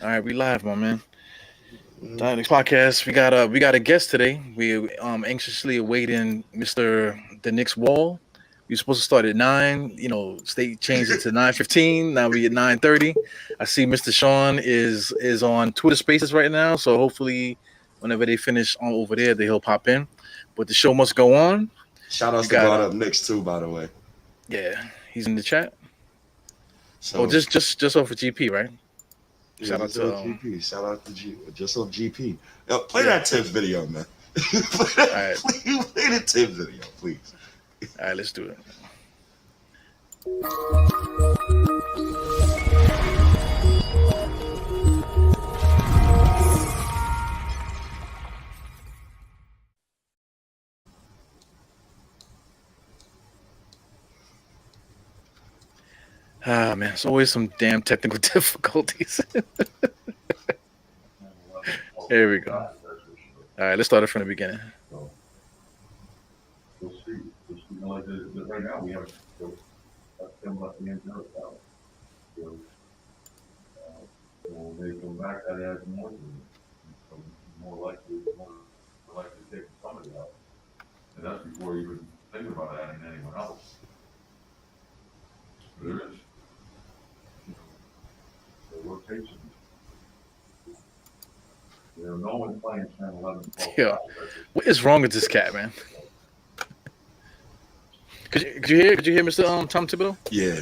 All right, we live, my man. Mhm. Dynamics podcast. We got a guest today. We anxiously awaiting Mr. The Knicks Wall. We were supposed to start at 9. State changed it to 9:15. Now we at 9:30. I see Mr. Shaun is on Twitter Spaces right now. So hopefully, whenever they finish on over there, he'll pop in. But the show must go on. Shout We outs to got God Up Knicks too, by the way. yeah, he's in the chat. Oh, So just off of GP, right? yeah, Shout out just to on GP. Shout out to just on GP. Play yeah. that Thibs video, man. All right, Play the Thibs video, please. all right. Let's do it. Ah man, it's always some damn technical difficulties. Here we go. All right, let's start it from the beginning. Yo, what is wrong with this cat, man? Could you hear Mr. Tom Thibodeau? Yeah,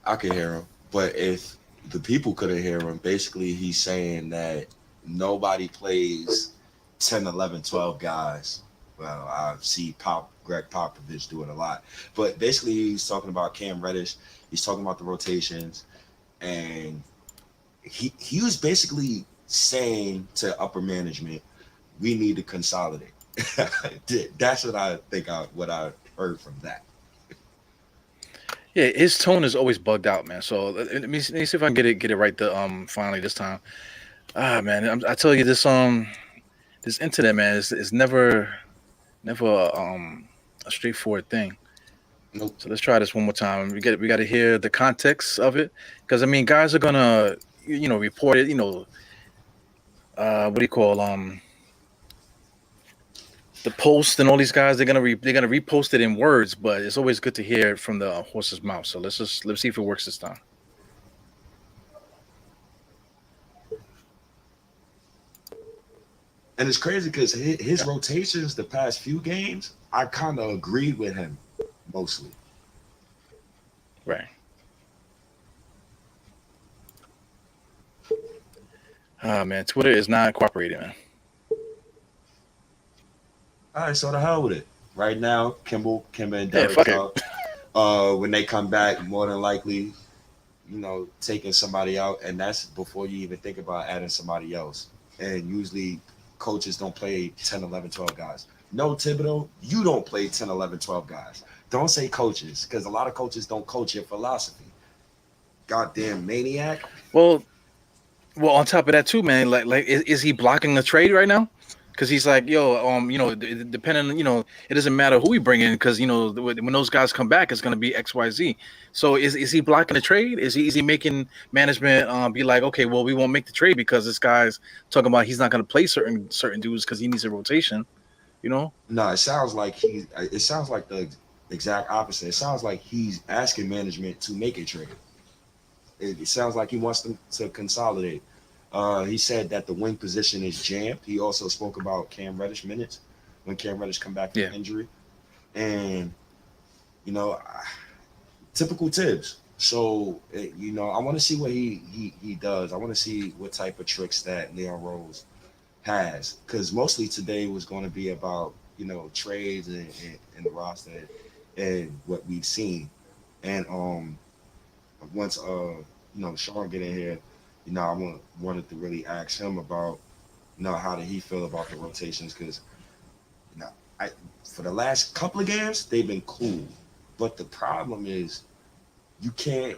I can hear him. But if the people couldn't hear him, basically he's saying that nobody plays 10, 11, 12 guys. Well, I see Greg Popovich do it a lot. But basically he's talking about Cam Reddish. He's talking about the rotations. And he was basically saying to upper management, we need to consolidate. That's what I think what I heard from that. Yeah, his tone is always bugged out, man. So let me see if I can get it right finally this time. Ah man, I tell you this internet, man, is never a straightforward thing. Nope. So let's try this one more time. We got to hear the context of it because I mean guys are gonna report it. What do you call the post and all these guys they're gonna repost it in words, but it's always good to hear it from the horse's mouth. So let's see if it works this time. And it's crazy because his rotations the past few games, I kind of agreed with him mostly. Right. Ah man, Twitter is not cooperating, man. All right, so the hell with it. Right now, Kimba and Yeah, Derek's fuck it. up. When they come back, more than likely, taking somebody out, and that's before you even think about adding somebody else. And usually, coaches don't play 10, 11, 12 guys. No, Thibodeau, you don't play 10, 11, 12 guys. Don't say coaches, because a lot of coaches don't coach your philosophy. Goddamn maniac. Well, on top of that too, man. Like is he blocking the trade right now? Because he's like, yo, depending, it doesn't matter who we bring in, because when those guys come back, it's gonna be X, Y, Z. So is he blocking the trade? Is he making management be like, okay, well, we won't make the trade because this guy's talking about he's not gonna play certain dudes because he needs a rotation, you know? No, it sounds like it sounds like the exact opposite. It sounds like he's asking management to make a trade. It sounds like he wants them to consolidate. He said that the wing position is jammed. He also spoke about Cam Reddish minutes when Cam Reddish come back from Yeah. injury, and you know, typical Tibbs. So I want to see what he does. I want to see what type of tricks that Leon Rose has, because mostly today was going to be about trades and the roster and what we've seen, and once Sean get in here, wanted to really ask him about how did he feel about the rotations, because you know I for the last couple of games they've been cool, but the problem is you can't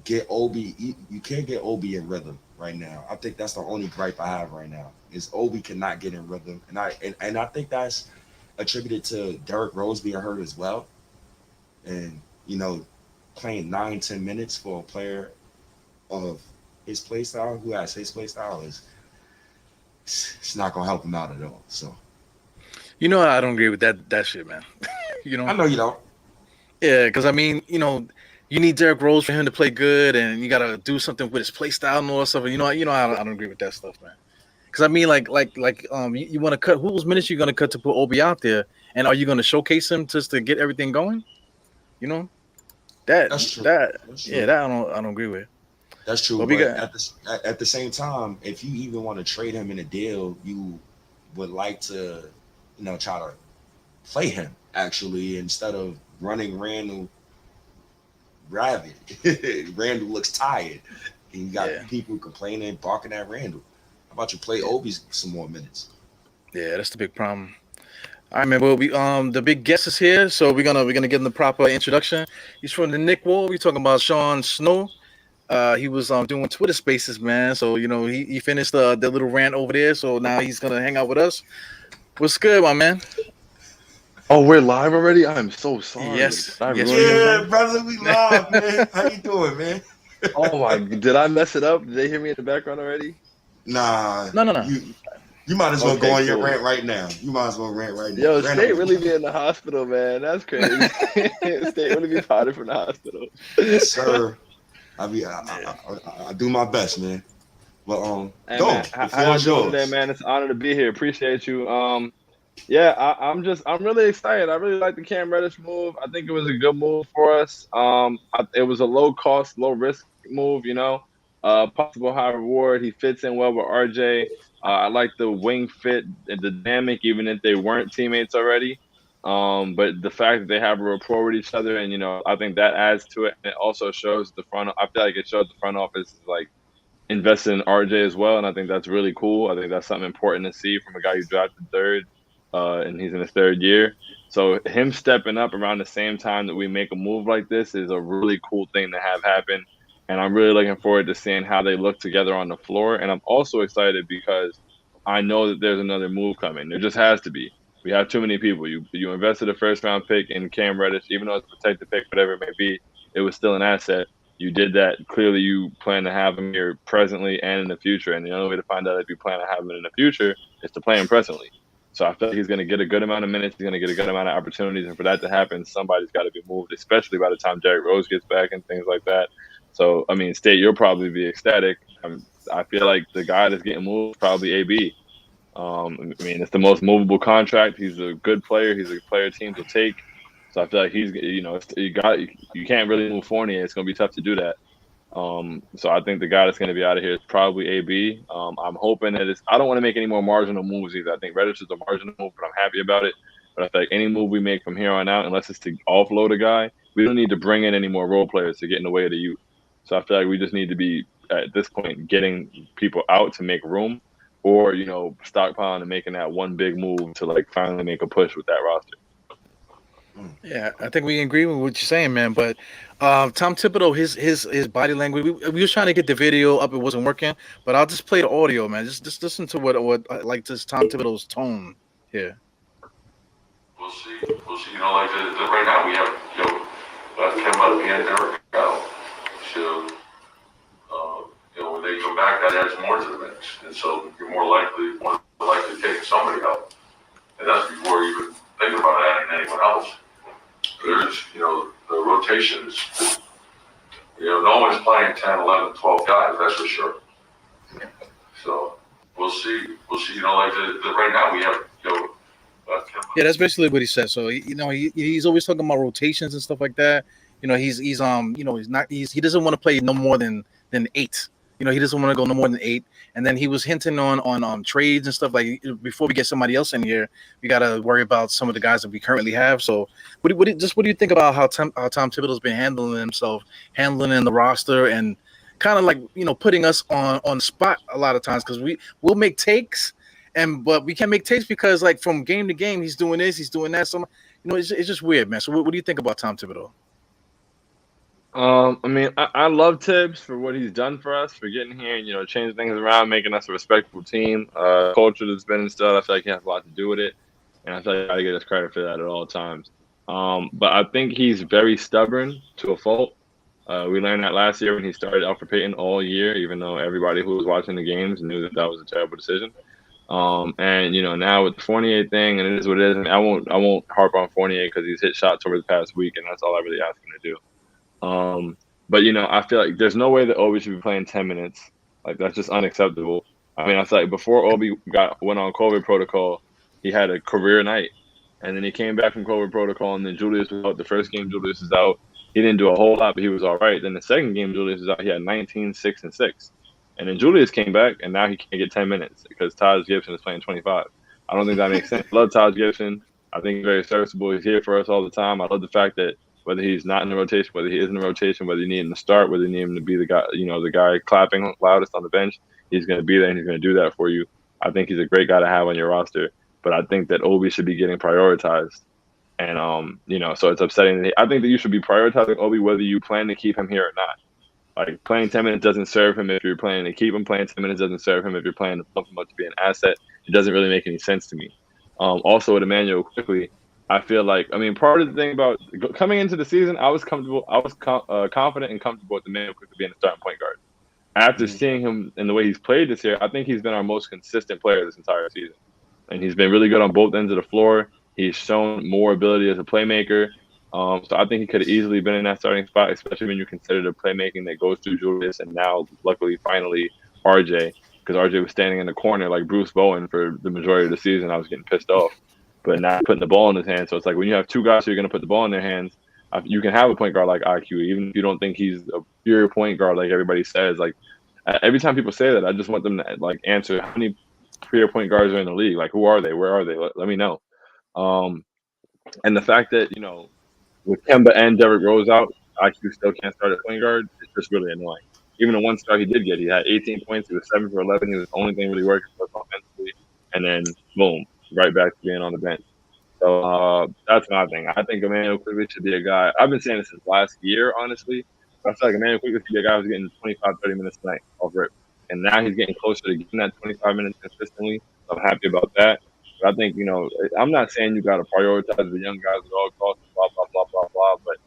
get Obi you can't get Obi in rhythm right now. I think that's the only gripe I have right now is Obi cannot get in rhythm, and I think that's attributed to Derrick Rose being hurt as well, and playing 9-10 minutes for a player of his play style, who has his play style, it's not gonna help him out at all. So I don't agree with that shit, man. you I know, know you don't. yeah, because I mean, you need Derrick Rose for him to play good, and you gotta do something with his play style and all that stuff. And I don't agree with that stuff, man. Because I mean, you want to cut whose minutes you gonna cut to put Obi out there, and are you gonna showcase him just to get everything going? You know that That's true. that That's yeah, true. that I don't agree with. That's true. But we But got at the same time, if you even want to trade him in a deal, you would like to, try to play him actually instead of running Randall rabbit. Randall looks tired. And you got yeah. people complaining, barking at Randall. How about you play Obi some more minutes? Yeah, that's the big problem. All right, man. Well, the big guest is here, so we're gonna give him the proper introduction. He's from the Knicks Wall. We're talking about Shaun Snow. He was doing Twitter Spaces, man. So he finished the little rant over there. So now he's gonna hang out with us. What's good, my man? Oh, we're live already? I'm so sorry. Did Yes, I yes, ruin we your are. Yeah, time? brother, we live, man. How you doing, man? Oh my, did I mess it up? Did they hear me in the background already? Nah, No, no, no. you might as well go Okay, on your cool. rant right now. You might as well rant right now. Yo, Rant State away. really be in the hospital, man. That's crazy. State really be potted from the hospital. Yes, sir. Yeah. I do my best, man. But Hey go. man, The how floor y'all is doing today, yours. man? It's an honor to be here. Appreciate you. Yeah, I'm really excited. I really like the Cam Reddish move. I think it was a good move for us. It was a low cost, low risk move. Possible high reward. He fits in well with RJ. I like the wing fit, and the dynamic, even if they weren't teammates already. But the fact that they have a rapport with each other, and I think that adds to it. And it also shows the front. I feel like it shows the front office is like invested in RJ as well, and I think that's really cool. I think that's something important to see from a guy who drafted third, and he's in his third year. So him stepping up around the same time that we make a move like this is a really cool thing to have happen. And I'm really looking forward to seeing how they look together on the floor. And I'm also excited because I know that there's another move coming. There just has to be. We have too many people. You invested a first round pick in Cam Reddish, even though it's a protected pick, whatever it may be, it was still an asset. You did that. Clearly, you plan to have him here presently and in the future. And the only way to find out if you plan to have him in the future is to play him presently. So I feel like he's going to get a good amount of minutes. He's going to get a good amount of opportunities. And for that to happen, somebody's got to be moved, especially by the time Derrick Rose gets back and things like that. So, I mean, State, you'll probably be ecstatic. I feel like the guy that's getting moved is probably AB. I mean, it's the most movable contract. He's a good player. He's a player teams will take. So I feel like you can't really move Fournier. It's going to be tough to do that. So I think the guy that's going to be out of here is probably AB. I'm hoping that I don't want to make any more marginal moves either. I think Reddish is a marginal move, but I'm happy about it. But I feel like any move we make from here on out, unless it's to offload a guy, we don't need to bring in any more role players to get in the way of the youth. So I feel like we just need to be, at this point, getting people out to make room, or stockpiling and making that one big move to like finally make a push with that roster. Yeah, I think we agree with what you're saying, man. But Tom Thibodeau, his body language, we was trying to get the video up, it wasn't working. But I'll just play the audio, man. Just listen to what like this Tom Thibodeau's tone here. We'll see. We'll see. Like right now, we have Kemba and Derrick out. So when they come back, that adds more to the mix, and so you're more likely to take somebody out, and that's before you even think about adding anyone else. There's the rotations. No one's playing 10, 11, 12 guys. That's for sure. So we'll see. We'll see. Like right now, we have Yeah, that's basically what he said. So he's always talking about rotations and stuff like that. He doesn't want to play no more than 8. He doesn't want to go no more than 8. And then he was hinting on trades and stuff, like before we get somebody else in here, we got to worry about some of the guys that we currently have. So what do you think about how Tom Thibodeau's been handling himself, handling in the roster, and kind of like putting us on spot a lot of times, because we'll make takes. But we can't make takes because, like, from game to game, he's doing this, he's doing that. So, it's just weird, man. So, what do you think about Tom Thibodeau? I mean, I love Thibs for what he's done for us, for getting here and, changing things around, making us a respectable team. Culture that's been instilled, I feel like he has a lot to do with it. And I feel like I gotta get us credit for that at all times. But I think he's very stubborn to a fault. We learned that last year when he started Alfred Payton all year, even though everybody who was watching the games knew that that was a terrible decision. And now with the Fournier thing, and it is what it is. And I won't harp on Fournier because he's hit shots over the past week, and that's all I really ask him to do. But I feel like there's no way that Obi should be playing 10 minutes. Like that's just unacceptable. I mean, I feel like before Obi went on COVID protocol, he had a career night, and then he came back from COVID protocol, and then Julius was out. The first game Julius was out. He didn't do a whole lot, but he was all right. Then the second game Julius was out. He had 19, 6, and 6. And then Julius came back, and now he can't get 10 minutes because Taj Gibson is playing 25. I don't think that makes sense. I love Taj Gibson. I think he's very serviceable. He's here for us all the time. I love the fact that whether he's not in the rotation, whether he is in the rotation, whether you need him to start, whether you need him to be the guy, the guy clapping loudest on the bench, he's going to be there and he's going to do that for you. I think he's a great guy to have on your roster, but I think that Obi should be getting prioritized. And, so it's upsetting. I think that you should be prioritizing Obi whether you plan to keep him here or not. Like playing 10 minutes doesn't serve him if you're planning to keep him. Playing 10 minutes doesn't serve him if you're planning to bump him up to be an asset. It doesn't really make any sense to me. Also with Emmanuel quickly, I feel like, part of the thing about coming into the season, I was comfortable. I was confident and comfortable with Emmanuel quickly being a starting point guard. After seeing him and the way he's played this year, I think he's been our most consistent player this entire season. And he's been really good on both ends of the floor. He's shown more ability as a playmaker. So I think he could have easily been in that starting spot, especially when you consider the playmaking that goes through Julius and now, luckily, finally, RJ. Because RJ was standing in the corner like Bruce Bowen for the majority of the season. I was getting pissed off. But now putting the ball in his hands. So it's like when you have two guys who are going to put the ball in their hands, you can have a point guard like IQ, even if you don't think he's a pure point guard like everybody says. Like every time people say that, I just want them to answer how many pure point guards are in the league. Like who are they? Where are they? Let me know. And the fact that with Kemba and Derrick Rose out, IQ still can't start at point guard. It's just really annoying. Even the one start he did get, he had 18 points. He was 7 for 11. He was the only thing really working for us offensively. And then boom, right back to being on the bench. So that's my thing. I think Emmanuel Quigley should be a guy. I've been saying this since last year, honestly. I feel like Emmanuel Quigley should be a guy who's getting 25, 30 minutes tonight off rip. And now he's getting closer to getting that 25 minutes consistently. So I'm happy about that. But I think, I'm not saying you got to prioritize the young guys at all costs, blah, blah, blah, blah, blah. But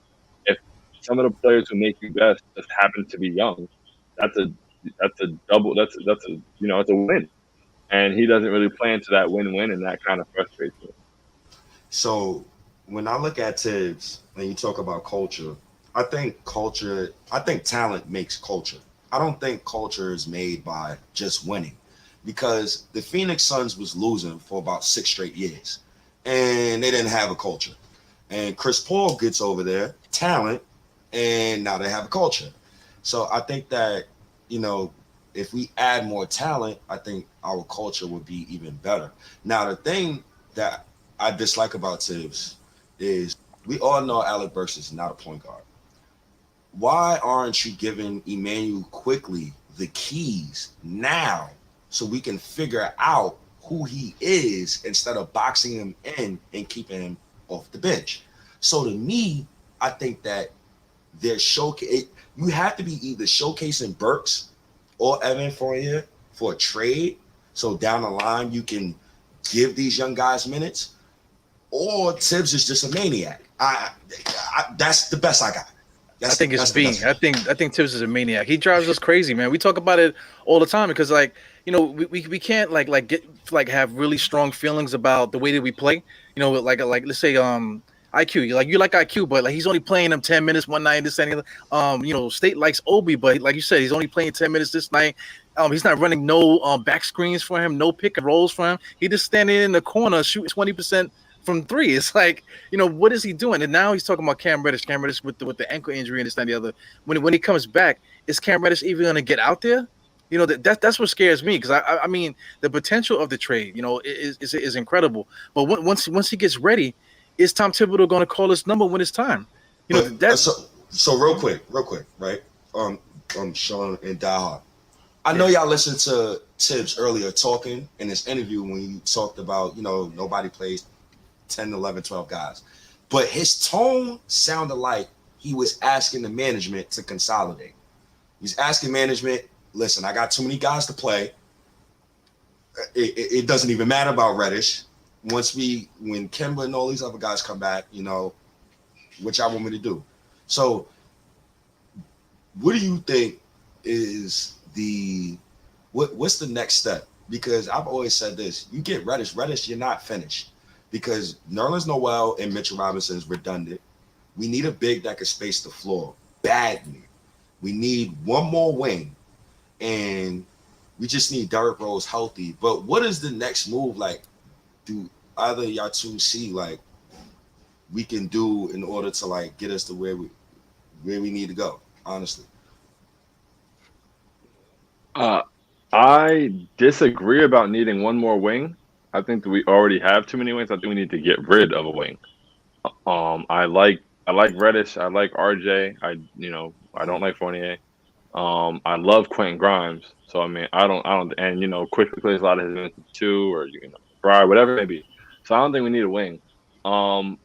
if some of the players who make you best just happen to be young, that's a win. And he doesn't really play into that win-win, and that kind of frustrates me. So when I look at Thibs and you talk about culture, I think talent makes culture. I don't think culture is made by just winning, because the Phoenix Suns was losing for about 6 straight years, and they didn't have a culture. And Chris Paul gets over there, talent, and now they have a culture. So I think that, if we add more talent, I think our culture would be even better. Now, the thing that I dislike about Thibs is we all know Alec Burks is not a point guard. Why aren't you giving Emmanuel Quigley the keys now so we can figure out who he is instead of boxing him in and keeping him off the bench? So to me, I think that you have to be either showcasing Burks or Evan Fournier for a trade, so down the line you can give these young guys minutes, or Thibs is just a maniac. That's the best I got. I think it's B. I think Thibs is a maniac. He drives us crazy, man. We talk about it all the time because, we can't have really strong feelings about the way that we play. Let's say IQ. You like IQ, but he's only playing him 10 minutes one night. This and the State likes Obi, but like you said, he's only playing 10 minutes this night. He's not running no back screens for him, no pick and rolls for him. He just standing in the corner shooting 20% from 3. It's what is he doing? And now he's talking about Cam Reddish with the ankle injury and this and the other. When he comes back, is Cam Reddish even going to get out there? That's what scares me, because I mean the potential of the trade, is incredible. But once he gets ready, is Tom Thibodeau going to call his number when it's time? So real quick, right? Shaun and Diehard. I know y'all listened to Thibs earlier talking in this interview when he talked about, nobody plays 10, 11, 12 guys. But his tone sounded like he was asking the management to consolidate. He's asking management, listen, I got too many guys to play. It doesn't even matter about Reddish. When Kemba and all these other guys come back, what y'all want me to do? So what do you think is what's the next step? Because I've always said this: you get Reddish, you're not finished because Nerlens Noel and Mitchell Robinson is redundant. We need a big that can space the floor badly. We need one more wing, and we just need Derrick Rose healthy. But what is the next move? Like, do either y'all two see like we can do in order to like get us to where we need to go? Honestly, I disagree about needing one more wing. I think that we already have too many wings. I think we need to get rid of a wing. I like Reddish. I like RJ. I don't like Fournier. I love Quentin Grimes. So I mean, I don't, and quickly plays a lot of his minutes too, or Briar, whatever it may be. So I don't think we need a wing. And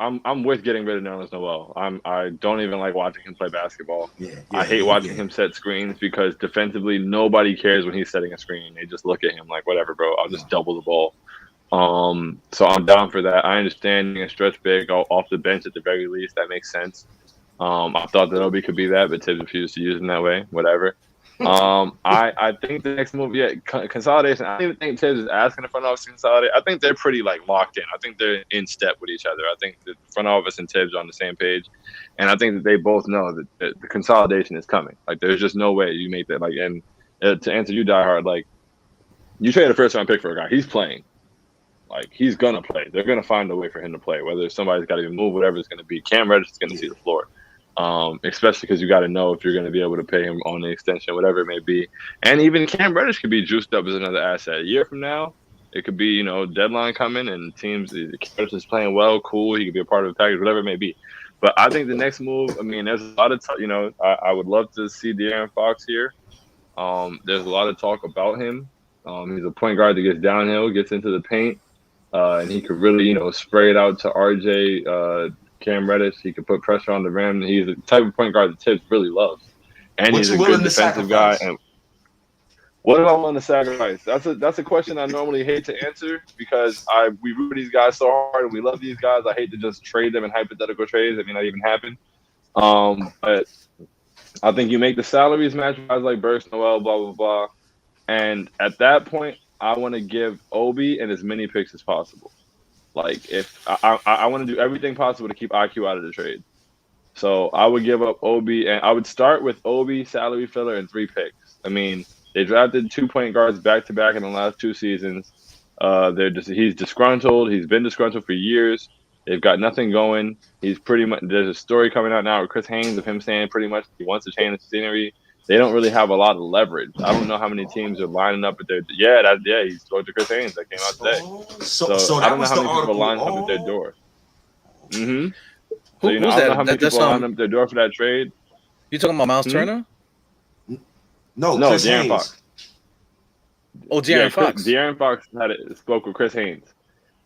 I'm with getting rid of Nerlens Noel. I don't even like watching him play basketball. I hate watching him set screens because defensively nobody cares when he's setting a screen. They just look at him like, whatever, bro. I'll just double the ball. So I'm down for that. I understand a stretch big off the bench at the very least. That makes sense. I thought that Obi could be that, but Thibs refused to use him that way. Whatever. I think the next move, consolidation. I don't even think Thibs is asking the front office to consolidate. I think they're pretty like locked in. I think they're in step with each other. I think the front office and Thibs are on the same page, and I think that they both know that the consolidation is coming. Like, there's just no way you make that. Like, and to answer you, Diehard, like, you trade a first round pick for a guy. He's playing. Like, he's gonna play. They're gonna find a way for him to play. Whether somebody's got to move, whatever it's gonna be. Cam Reddish is gonna see the floor. Especially because you got to know if you're going to be able to pay him on the extension, whatever it may be. And even Cam Reddish could be juiced up as another asset. A year from now, it could be, deadline coming and teams, Cam Reddish is playing well, cool, he could be a part of the package, whatever it may be. But I think the next move, I mean, there's a lot of, I would love to see De'Aaron Fox here. There's a lot of talk about him. He's a point guard that gets downhill, gets into the paint, and he could really, spray it out to RJ, Cam Reddish. He could put pressure on the rim. He's the type of point guard that Thibs really loves, and he's a good defensive guy. And what am I willing to sacrifice? That's a question I normally hate to answer because we root for these guys so hard and we love these guys. I hate to just trade them in hypothetical trades that may not even happen. But I think you make the salaries match guys like Burks, Noel, blah blah blah, and at that point, I want to give Obi and as many picks as possible. Like, if I want to do everything possible to keep IQ out of the trade. So I would give up Obi, and I would start with Obi, salary filler, and 3 picks. I mean, they drafted 2 point guards back-to-back in the last 2 seasons. He's disgruntled. He's been disgruntled for years. They've got nothing going. He's pretty much – there's a story coming out now with Chris Haynes of him saying pretty much he wants to change the scenery. They don't really have a lot of leverage. I don't know how many teams are lining up at their – he spoke to Chris Haynes. That came out today. So I don't know how many people are lining up at their door. Mm-hmm. So, I don't know how many people are lining up at their door for that trade. You talking about Miles Turner? No, De'Aaron Fox. Oh, De'Aaron Fox. De'Aaron Fox spoke with Chris Haynes.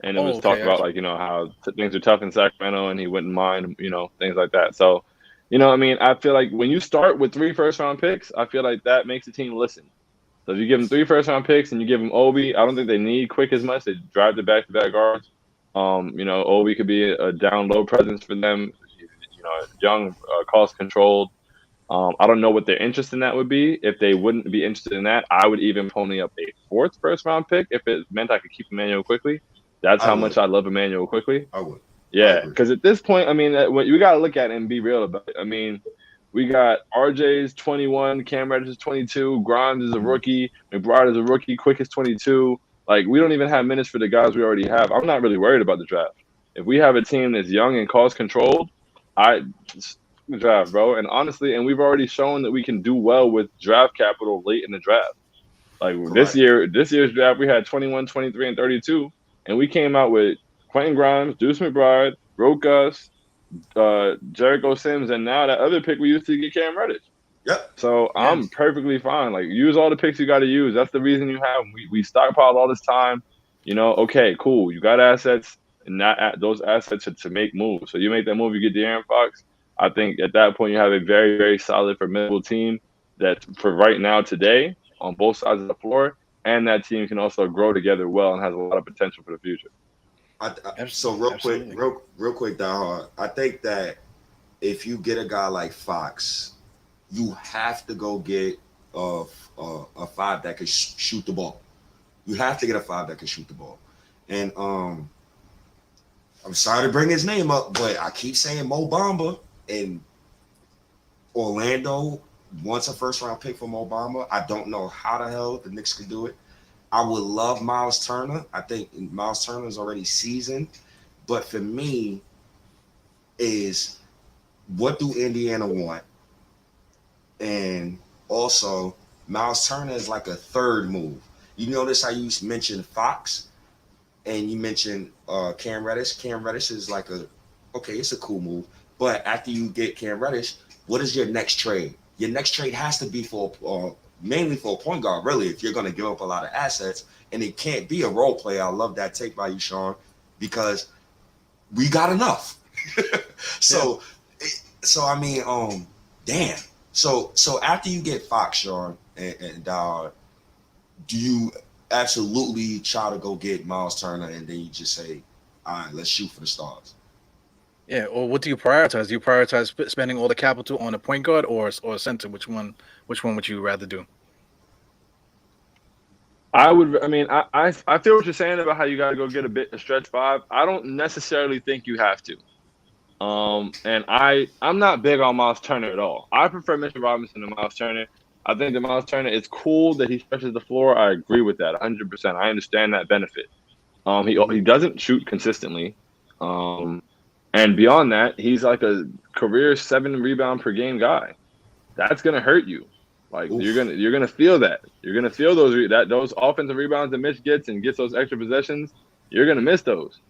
And it was talked about, how things are tough in Sacramento and he wouldn't mind, things like that. So, I feel like when you start with 3 first-round picks, I feel like that makes the team listen. So if you give them 3 first-round picks and you give them Obi, I don't think they need quick as much. They drive the back-to-back guards. Obi could be a down-low presence for them. Young, cost-controlled. I don't know what their interest in that would be. If they wouldn't be interested in that, I would even pony up a 4th first-round pick if it meant I could keep Emmanuel Quickly. That's how much I love Emmanuel Quickly. I would. Yeah, because at this point, you got to look at it and be real about it. We got RJ's 21, Cam Reddish is 22, Grimes is a rookie, McBride is a rookie, Quick is 22. Like, we don't even have minutes for the guys we already have. I'm not really worried about the draft. If we have a team that's young and cost-controlled, draft, bro. And honestly, we've already shown that we can do well with draft capital late in the draft. Like, this year's draft, we had 21, 23, and 32. And we came out with Quentin Grimes, Deuce McBride, Rokas, Jericho Sims, and now that other pick we used to get Cam Reddish. Yep. So I'm perfectly fine. Like, use all the picks you got to use. That's the reason you have. We stockpiled all this time. Okay, cool. You got assets, and not those assets to make moves. So you make that move, you get De'Aaron Fox. I think at that point you have a very, very solid, formidable team that for right now today on both sides of the floor. And that team can also grow together well and has a lot of potential for the future. So real quick, Diehard, I think that if you get a guy like Fox, you have to go get a five that can shoot the ball. You have to get a five that can shoot the ball. And I'm sorry to bring his name up, but I keep saying Mo Bamba, and Orlando wants a first round pick for Mo Bamba. I don't know how the hell the Knicks could do it. I would love Miles Turner. I think Miles Turner is already seasoned. But for me, is what do Indiana want? And also, Miles Turner is like a third move. You notice how you mentioned Fox and you mentioned Cam Reddish. Cam Reddish is like it's a cool move. But after you get Cam Reddish, what is your next trade? Your next trade has to be for mainly for a point guard, really, if you're going to give up a lot of assets. And it can't be a role player. I love that take by you, Shaun, because we got enough. So I mean, damn. So after you get Fox, Shaun, and Diehard, do you absolutely try to go get Miles Turner and then you just say, all right, let's shoot for the stars? Yeah, or what do you prioritize? Do you prioritize spending all the capital on a point guard or a center? Which one would you rather do? I feel what you're saying about how you got to go get a stretch five. I don't necessarily think you have to. And I'm not big on Miles Turner at all. I prefer Mitchell Robinson to Miles Turner. I think that Miles Turner, it's cool that he stretches the floor. I agree with that 100%. I understand that benefit. He doesn't shoot consistently. And beyond that, he's like a career 7 rebound per game guy. That's gonna hurt you. Like Oof. you're gonna feel that. You're gonna feel those offensive rebounds that Mitch gets and gets those extra possessions. You're gonna miss those.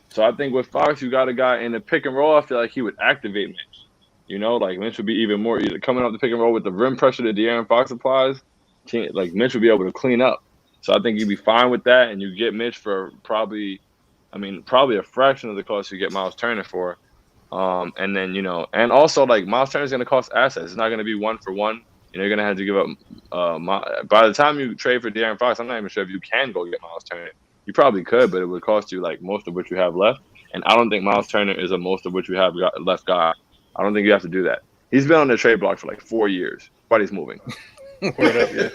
So I think with Fox, you got a guy in the pick and roll. I feel like he would activate Mitch. Like Mitch would be even more coming off the pick and roll with the rim pressure that De'Aaron Fox applies. Like Mitch would be able to clean up. So I think you'd be fine with that, and you get Mitch for probably a fraction of the cost you get Miles Turner for. And then, and also like Miles Turner is going to cost assets. It's not going to be 1 for 1. You're going to have to give up. By the time you trade for De'Aaron Fox, I'm not even sure if you can go get Miles Turner. You probably could, but it would cost you like most of what you have left. And I don't think Miles Turner is a most of what you have left guy. I don't think you have to do that. He's been on the trade block for like 4 years. But he's moving. Word up, yeah.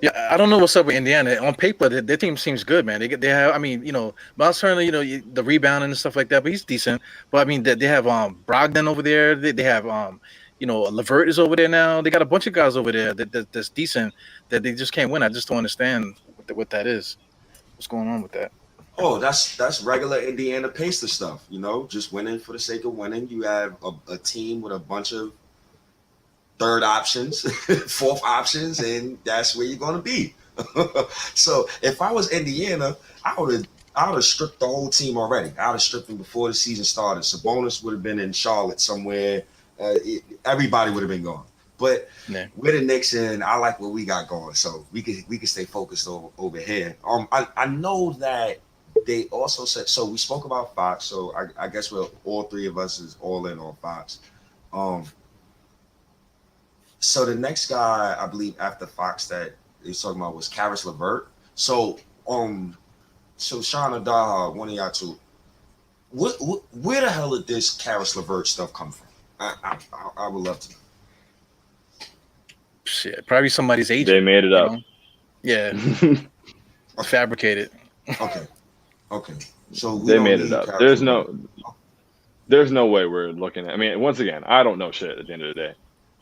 Yeah, I don't know what's up with Indiana. On paper, their team seems good, man. They have, Miles Turner, the rebounding and stuff like that, but he's decent. But I mean, they have Brogdon over there. They have Levert is over there now. They got a bunch of guys over there that's decent that they just can't win. I just don't understand what that is. What's going on with that? Oh, that's regular Indiana Pacer stuff. Just winning for the sake of winning. You have a team with a bunch of third options, fourth options, and that's where you're going to be. So if I was Indiana, I would have stripped the whole team already. I would have stripped them before the season started. Sabonis would have been in Charlotte somewhere. Everybody would have been gone. But we're the Knicks, and I like what we got going, so we can stay focused over here. I know that they also said, so we spoke about Fox, so I guess all three of us is all in on Fox. So the next guy, I believe, after Fox that he was talking about was Caris LeVert. So Shaun and Diehard, one of y'all two, where the hell did this Caris LeVert stuff come from? I would love to know. Shit, probably somebody's agent. They made it up. Yeah. Fabricated. Okay. So they made it up. There's no way we're looking at. I mean, once again, I don't know shit at the end of the day.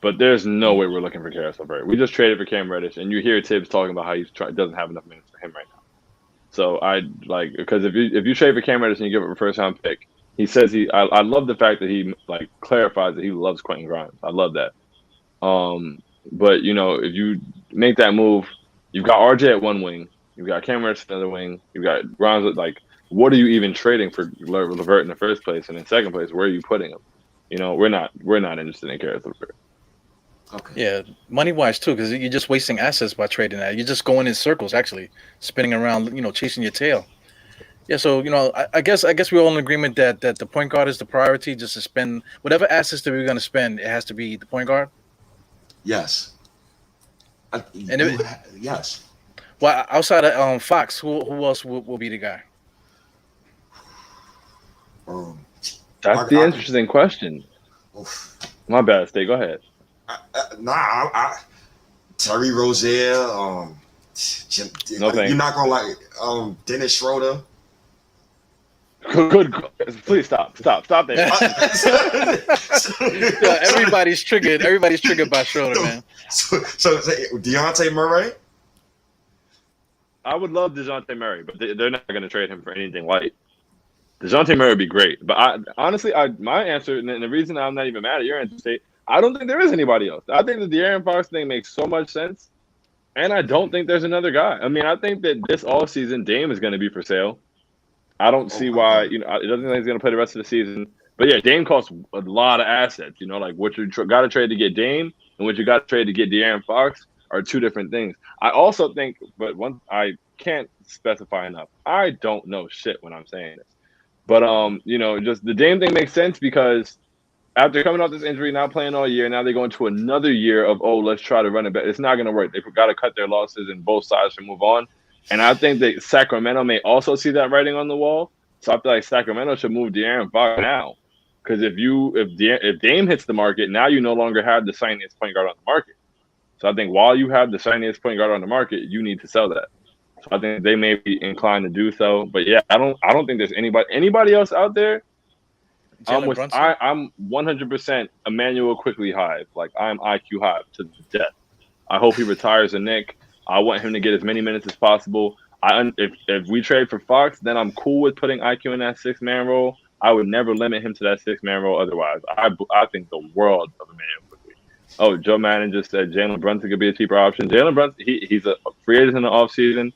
But there's no way we're looking for Caris LeVert. We just traded for Cam Reddish, and you hear Thibs talking about how he doesn't have enough minutes for him right now. So because if you trade for Cam Reddish and you give up a first round pick, he says I love the fact that he clarifies that he loves Quentin Grimes. I love that. But if you make that move, you've got RJ at one wing, you've got Cam Reddish at the other wing, you've got Grimes. What are you even trading for LeVert in the first place? And in second place, where are you putting him? We're not interested in Caris LeVert. Okay. Yeah, money-wise too, because you're just wasting assets by trading that. You're just going in circles, actually, spinning around, chasing your tail. Yeah, so I guess we're all in agreement that the point guard is the priority. Just to spend whatever assets that we're going to spend, it has to be the point guard. Yes. Yes. Well, outside of Fox, who else will be the guy? That's the interesting question. Oof. My bad, Stay. Go ahead. Terry Rozier, Jim, No thanks. you're not gonna like Dennis Schroeder. Good. Please stop there. Yo, everybody's triggered. Everybody's triggered by Schroeder, man. So Dejounte Murray. I would love DeJounte Murray, but they're not going to trade him for anything light. DeJounte Murray would be great, but honestly, my answer, and the reason I'm not even mad at your answer, State, I don't think there is anybody else. I think that the De'Aaron Fox thing makes so much sense, and I don't think there's another guy. I mean, I think that this offseason, Dame is going to be for sale. I don't see why, it doesn't think he's going to play the rest of the season. But yeah, Dame costs a lot of assets. Like what you got to trade to get Dame and what you got to trade to get De'Aaron Fox are two different things. I also think, but I can't specify enough. I don't know shit when I'm saying this. But, just the Dame thing makes sense because after coming off this injury, not playing all year, now they go into another year of, let's try to run it back. It's not going to work. They've got to cut their losses and both sides to move on. And I think that Sacramento may also see that writing on the wall. So I feel like Sacramento should move De'Aaron Fox now. Because if Dame hits the market, now you no longer have the shiniest point guard on the market. So I think while you have the shiniest point guard on the market, you need to sell that. So I think they may be inclined to do so. But yeah, I don't think there's anybody else out there. I'm 100% Emmanuel Quickly Hive. Like I'm IQ Hive to the death. I hope he retires a Knick. I want him to get as many minutes as possible. If we trade for Fox, then I'm cool with putting IQ in that 6-man role. I would never limit him to that 6-man role otherwise. I think the world of Emmanuel Quickly. Oh, Joe Madden just said Jalen Brunson could be a cheaper option. Jalen Brunson, he's a free agent in the offseason.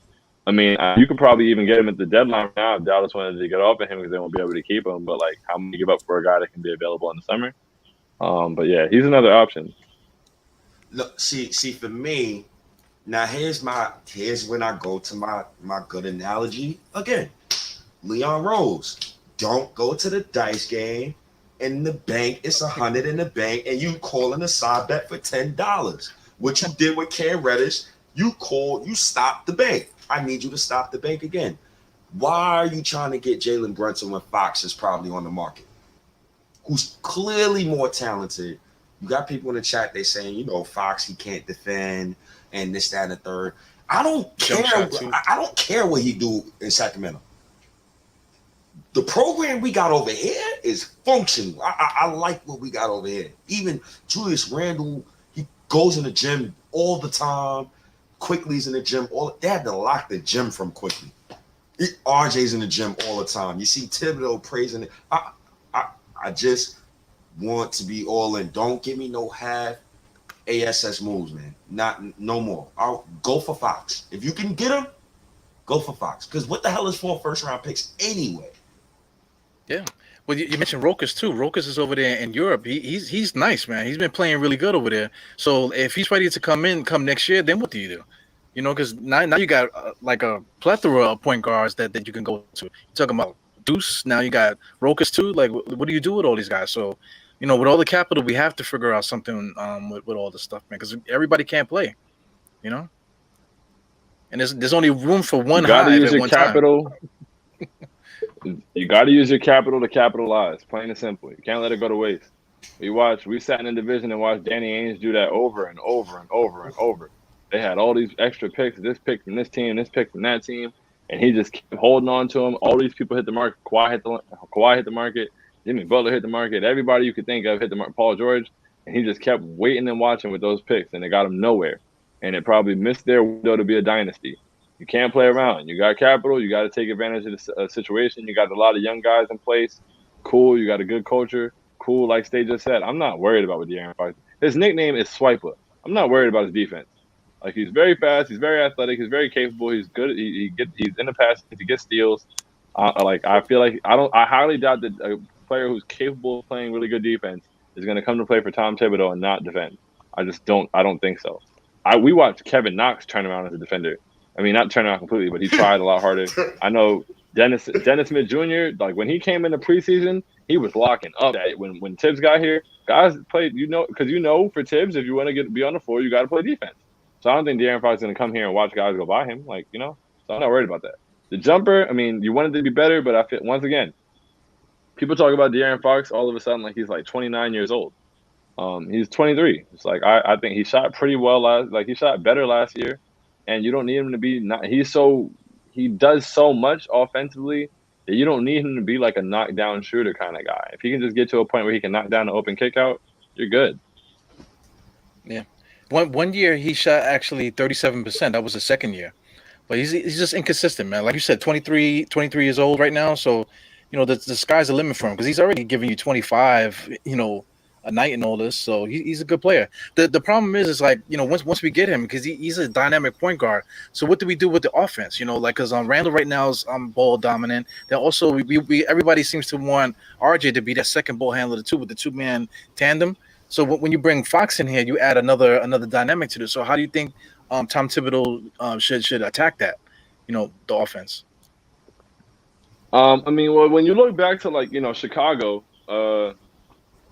I mean, you could probably even get him at the deadline now if Dallas wanted to get off of him because they won't be able to keep him. But, like, how many give up for a guy that can be available in the summer? But, yeah, he's another option. Look, see, for me, now here's when I go to my good analogy. Again, Leon Rose. Don't go to the dice game. In the bank, it's $100 in the bank, and you calling a side bet for $10. What you did with Cam Reddish, you stopped the bank. I need you to stop the bank again. Why are you trying to get Jalen Brunson when Fox is probably on the market? Who's clearly more talented. You got people in the chat, they saying, Fox, he can't defend, and this, that, and the third. I don't care. I don't care what he do in Sacramento. The program we got over here is functional. I like what we got over here. Even Julius Randle, he goes in the gym all the time. Quickly's in the gym. They had to lock the gym from Quickly. RJ's in the gym all the time. You see Thibodeau praising it. I just want to be all in. Don't give me no half ASS moves, man. No more. I'll go for Fox. If you can get him, go for Fox. Because what the hell is 4 first-round picks anyway? Yeah. Well, you mentioned Rokas too. Rokas is over there in Europe. He's nice, man. He's been playing really good over there. So if he's ready to come next year, then what do you do? Because now you got like a plethora of point guards that you can go to. You're talking about Deuce. Now you got Rokas too. Like, what do you do with all these guys? So, with all the capital, we have to figure out something with all this stuff, man, because everybody can't play, And there's only room for one Hive at one capital. You got to use your capital to capitalize, plain and simple. You can't let it go to waste. We sat in the division and watched Danny Ainge do that over and over and over and over. They had all these extra picks, this pick from this team, this pick from that team, and he just kept holding on to them. All these people hit the market. Kawhi hit the market. Jimmy Butler hit the market. Everybody you could think of hit the market. Paul George, and he just kept waiting and watching with those picks, and they got him nowhere. And it probably missed their window to be a dynasty. You can't play around. You got capital. You got to take advantage of the situation. You got a lot of young guys in place. Cool. You got a good culture. Cool. Like Stay just said, I'm not worried about what De'Aaron Fox. His nickname is Swiper. I'm not worried about his defense. Like, he's very fast. He's very athletic. He's very capable. He's good. He's in the pass. He gets steals. I feel like I highly doubt that a player who's capable of playing really good defense is going to come to play for Tom Thibodeau and not defend. I don't think so. We watched Kevin Knox turn around as a defender. I mean, not turn around completely, but he tried a lot harder. I know Dennis Smith Jr., like, when he came in the preseason, he was locking up. When Thibs got here, guys played, because for Thibs, if you want to be on the floor, you got to play defense. So I don't think De'Aaron Fox is going to come here and watch guys go by him, so I'm not worried about that. The jumper, I mean, you want it to be better, but I feel, once again, people talk about De'Aaron Fox all of a sudden like he's like 29 years old. He's 23. It's like I think he shot pretty well he shot better last year, and you don't need him to be not. He does so much offensively that you don't need him to be like a knockdown shooter kind of guy. If he can just get to a point where he can knock down an open kick out, you're good. Yeah. One year he shot actually 37%. That was the second year. But he's just inconsistent, man. Like you said, 23 years old right now. So, the sky's the limit for him because he's already giving you 25, a night and all this. So he's a good player. The problem is like, once we get him, because he's a dynamic point guard. So what do we do with the offense? Because Randall right now is ball dominant. Then also we everybody seems to want RJ to be that second ball handler too with the 2-man tandem. So when you bring Fox in here, you add another dynamic to this. So how do you think Tom Thibodeau should attack that, the offense? I mean, well, when you look back to Chicago,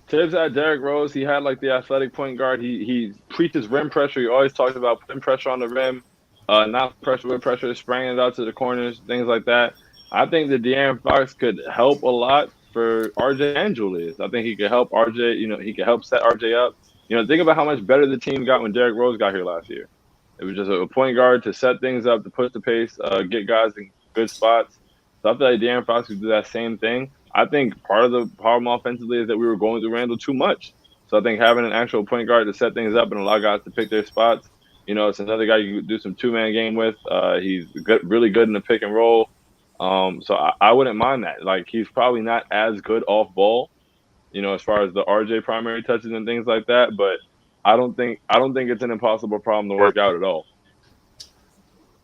Thibs had Derrick Rose. He had like the athletic point guard. He preaches rim pressure. He always talks about putting pressure on the rim, not pressure with pressure, spraying it out to the corners, things like that. I think that De'Aaron Fox could help a lot for RJ and Julius. I think he could help RJ. He could help set RJ up. Think about how much better the team got when Derrick Rose got here last year. It was just a point guard to set things up, to push the pace, get guys in good spots. So I feel like De'Aaron Fox could do that same thing. I think part of the problem offensively is that we were going through Randall too much. So I think having an actual point guard to set things up and allow guys to pick their spots, it's another guy you can do some 2-man game with. He's really good in the pick and roll. So I wouldn't mind that. Like, he's probably not as good off ball, as far as the RJ primary touches and things like that. But I don't think it's an impossible problem to work out at all.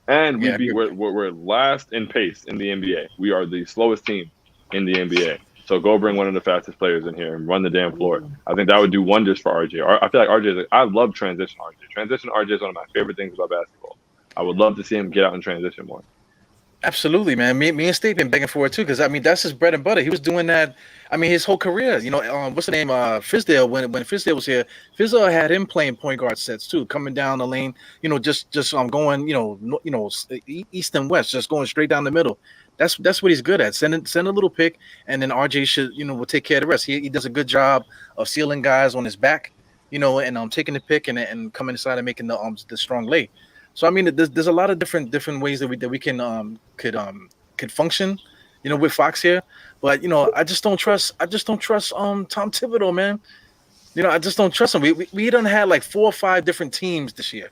And we're last in pace in the NBA. We are the slowest team in the NBA. So go bring one of the fastest players in here and run the damn floor. I think that would do wonders for RJ. I feel like RJ I love transition RJ. Transition RJ is one of my favorite things about basketball. I would love to see him get out and transition more. Absolutely, man. Me and Steve been begging for it too, because that's his bread and butter. He was doing that. His whole career. What's the name? Fizdale. When Fizdale was here, Fizdale had him playing point guard sets too, coming down the lane. Just going. East and west, just going straight down the middle. That's what he's good at. Send a little pick, and then RJ should will take care of the rest. He does a good job of sealing guys on his back, and taking the pick and coming inside and making the strong lay. So there's a lot of different ways that we can could function, with Fox here. But I just don't trust Tom Thibodeau, man. I just don't trust him. We done had like 4 or 5 different teams this year,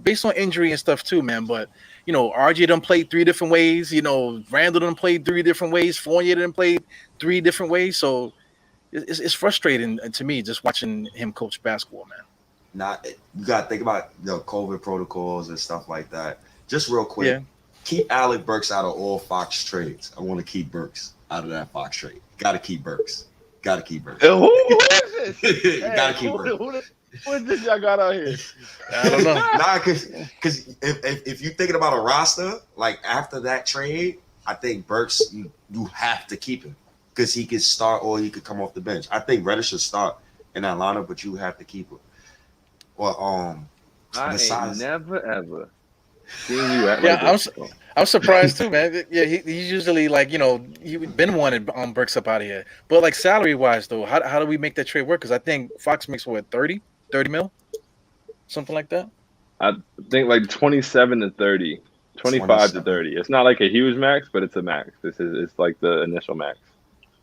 based on injury and stuff too, man. But RJ done played 3 different ways. Randall done played 3 different ways. Fournier done played 3 different ways. So it's frustrating to me just watching him coach basketball, man. You got to think about the COVID protocols and stuff like that. Just real quick, yeah. Keep Alec Burks out of all Fox trades. I want to keep Burks out of that Fox trade. Got to keep Burks. Who is this? Got to keep Burks. Who is this y'all got out here? I don't know. Because if you're thinking about a roster, like after that trade, I think Burks, you have to keep him because he could start or he could come off the bench. I think Reddish should start in that lineup, but you have to keep him. Well, I ain't never ever seen you at I'm surprised too, man. Yeah, he's usually like you've been wanting Burks up out of here, but like salary wise though, how do we make that trade work? Because I think Fox makes what 30 mil, something like that. I think like 27 to 30, 25 to 30. It's not like a huge max, but it's a max. It's like the initial max.